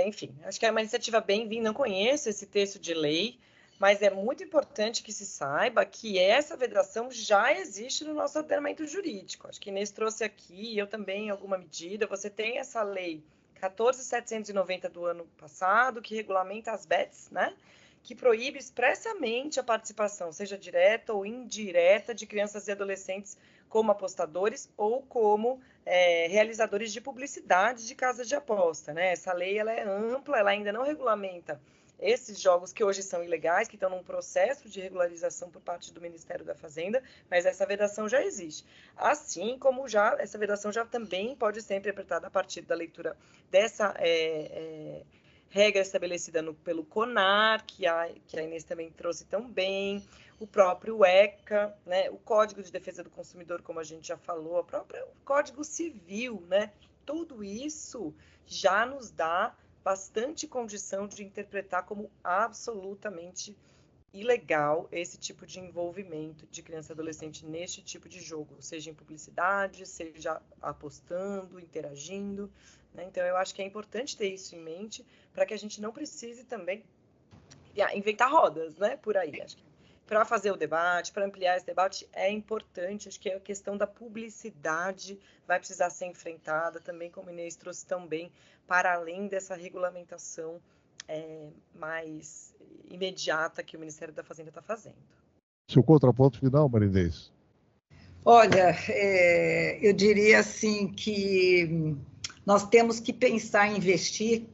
enfim, acho que é uma iniciativa bem-vinda. Não conheço esse texto de lei, mas é muito importante que se saiba que essa vedação já existe no nosso ordenamento jurídico. Acho que Inês trouxe aqui, eu também, em alguma medida. Você tem essa lei 14.790 do ano passado, que regulamenta as bets, né? Que proíbe expressamente a participação, seja direta ou indireta, de crianças e adolescentes como apostadores ou como realizadores de publicidade de casas de aposta, né? Essa lei ela é ampla, ela ainda não regulamenta esses jogos que hoje são ilegais, que estão num processo de regularização por parte do Ministério da Fazenda, mas essa vedação já existe. Assim como essa vedação já também pode ser interpretada a partir da leitura dessa regra estabelecida pelo CONAR, que a Inês também trouxe tão bem, o próprio ECA, né, o Código de Defesa do Consumidor, como a gente já falou, o próprio Código Civil, né, tudo isso já nos dá bastante condição de interpretar como absolutamente ilegal esse tipo de envolvimento de criança e adolescente neste tipo de jogo, seja em publicidade, seja apostando, interagindo, né? Então, eu acho que é importante ter isso em mente para que a gente não precise também inventar rodas, né, por aí. Acho que para fazer o debate, para ampliar esse debate, é importante, acho que a questão da publicidade vai precisar ser enfrentada também, como a Inês trouxe também, para além dessa regulamentação mais imediata que o Ministério da Fazenda está fazendo. Seu contraponto final, Marinês? Olha, eu diria assim que nós temos que pensar em investir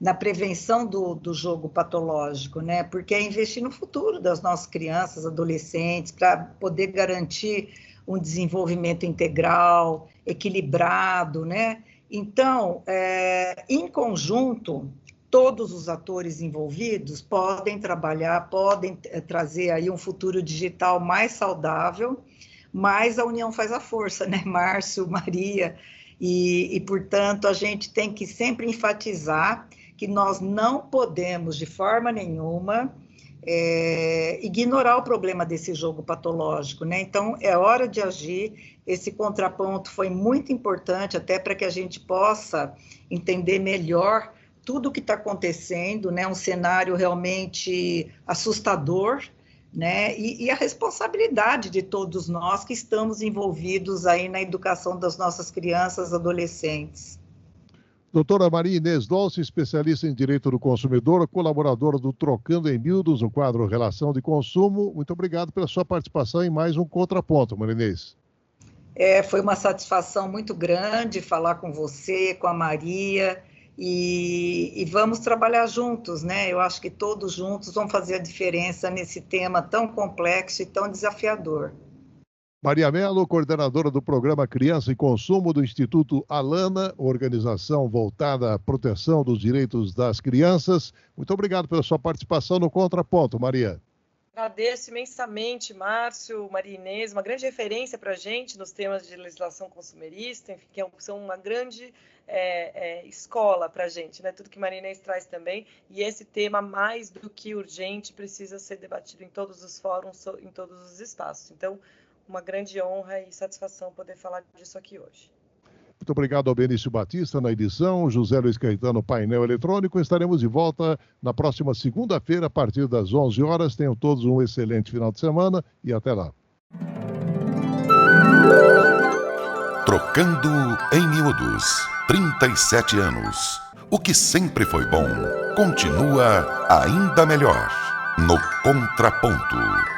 na prevenção do jogo patológico, né? Porque é investir no futuro das nossas crianças, adolescentes, para poder garantir um desenvolvimento integral, equilibrado, né? Então, em conjunto, todos os atores envolvidos podem trabalhar, podem trazer aí um futuro digital mais saudável, mas a união faz a força, né? Márcio, Maria, e portanto, a gente tem que sempre enfatizar que nós não podemos, de forma nenhuma, ignorar o problema desse jogo patológico, né? Então, é hora de agir. Esse contraponto foi muito importante, até para que a gente possa entender melhor tudo o que está acontecendo, né? Um cenário realmente assustador, né? E a responsabilidade de todos nós que estamos envolvidos aí na educação das nossas crianças e adolescentes. Doutora Maria Inês Dolce, especialista em Direito do Consumidor, colaboradora do Trocando em Miúdos, no quadro Relação de Consumo. Muito obrigado pela sua participação em mais um Contraponto, Maria Inês. Foi uma satisfação muito grande falar com você, com a Maria, e vamos trabalhar juntos, né? Eu acho que todos juntos vão fazer a diferença nesse tema tão complexo e tão desafiador. Maria Mello, coordenadora do programa Criança e Consumo do Instituto Alana, organização voltada à proteção dos direitos das crianças. Muito obrigado pela sua participação no Contraponto, Maria. Agradeço imensamente, Márcio, Maria Inês, uma grande referência para a gente nos temas de legislação consumerista, enfim, que são uma grande escola para a gente, né? Tudo que Maria Inês traz também, e esse tema, mais do que urgente, precisa ser debatido em todos os fóruns, em todos os espaços. Então, uma grande honra e satisfação poder falar disso aqui hoje. Muito obrigado ao Benício Batista na edição, José Luiz Caetano, painel eletrônico. Estaremos de volta na próxima segunda-feira, a partir das 11 horas. Tenham todos um excelente final de semana e até lá. Trocando em Miúdos, 37 anos. O que sempre foi bom, continua ainda melhor. No Contraponto.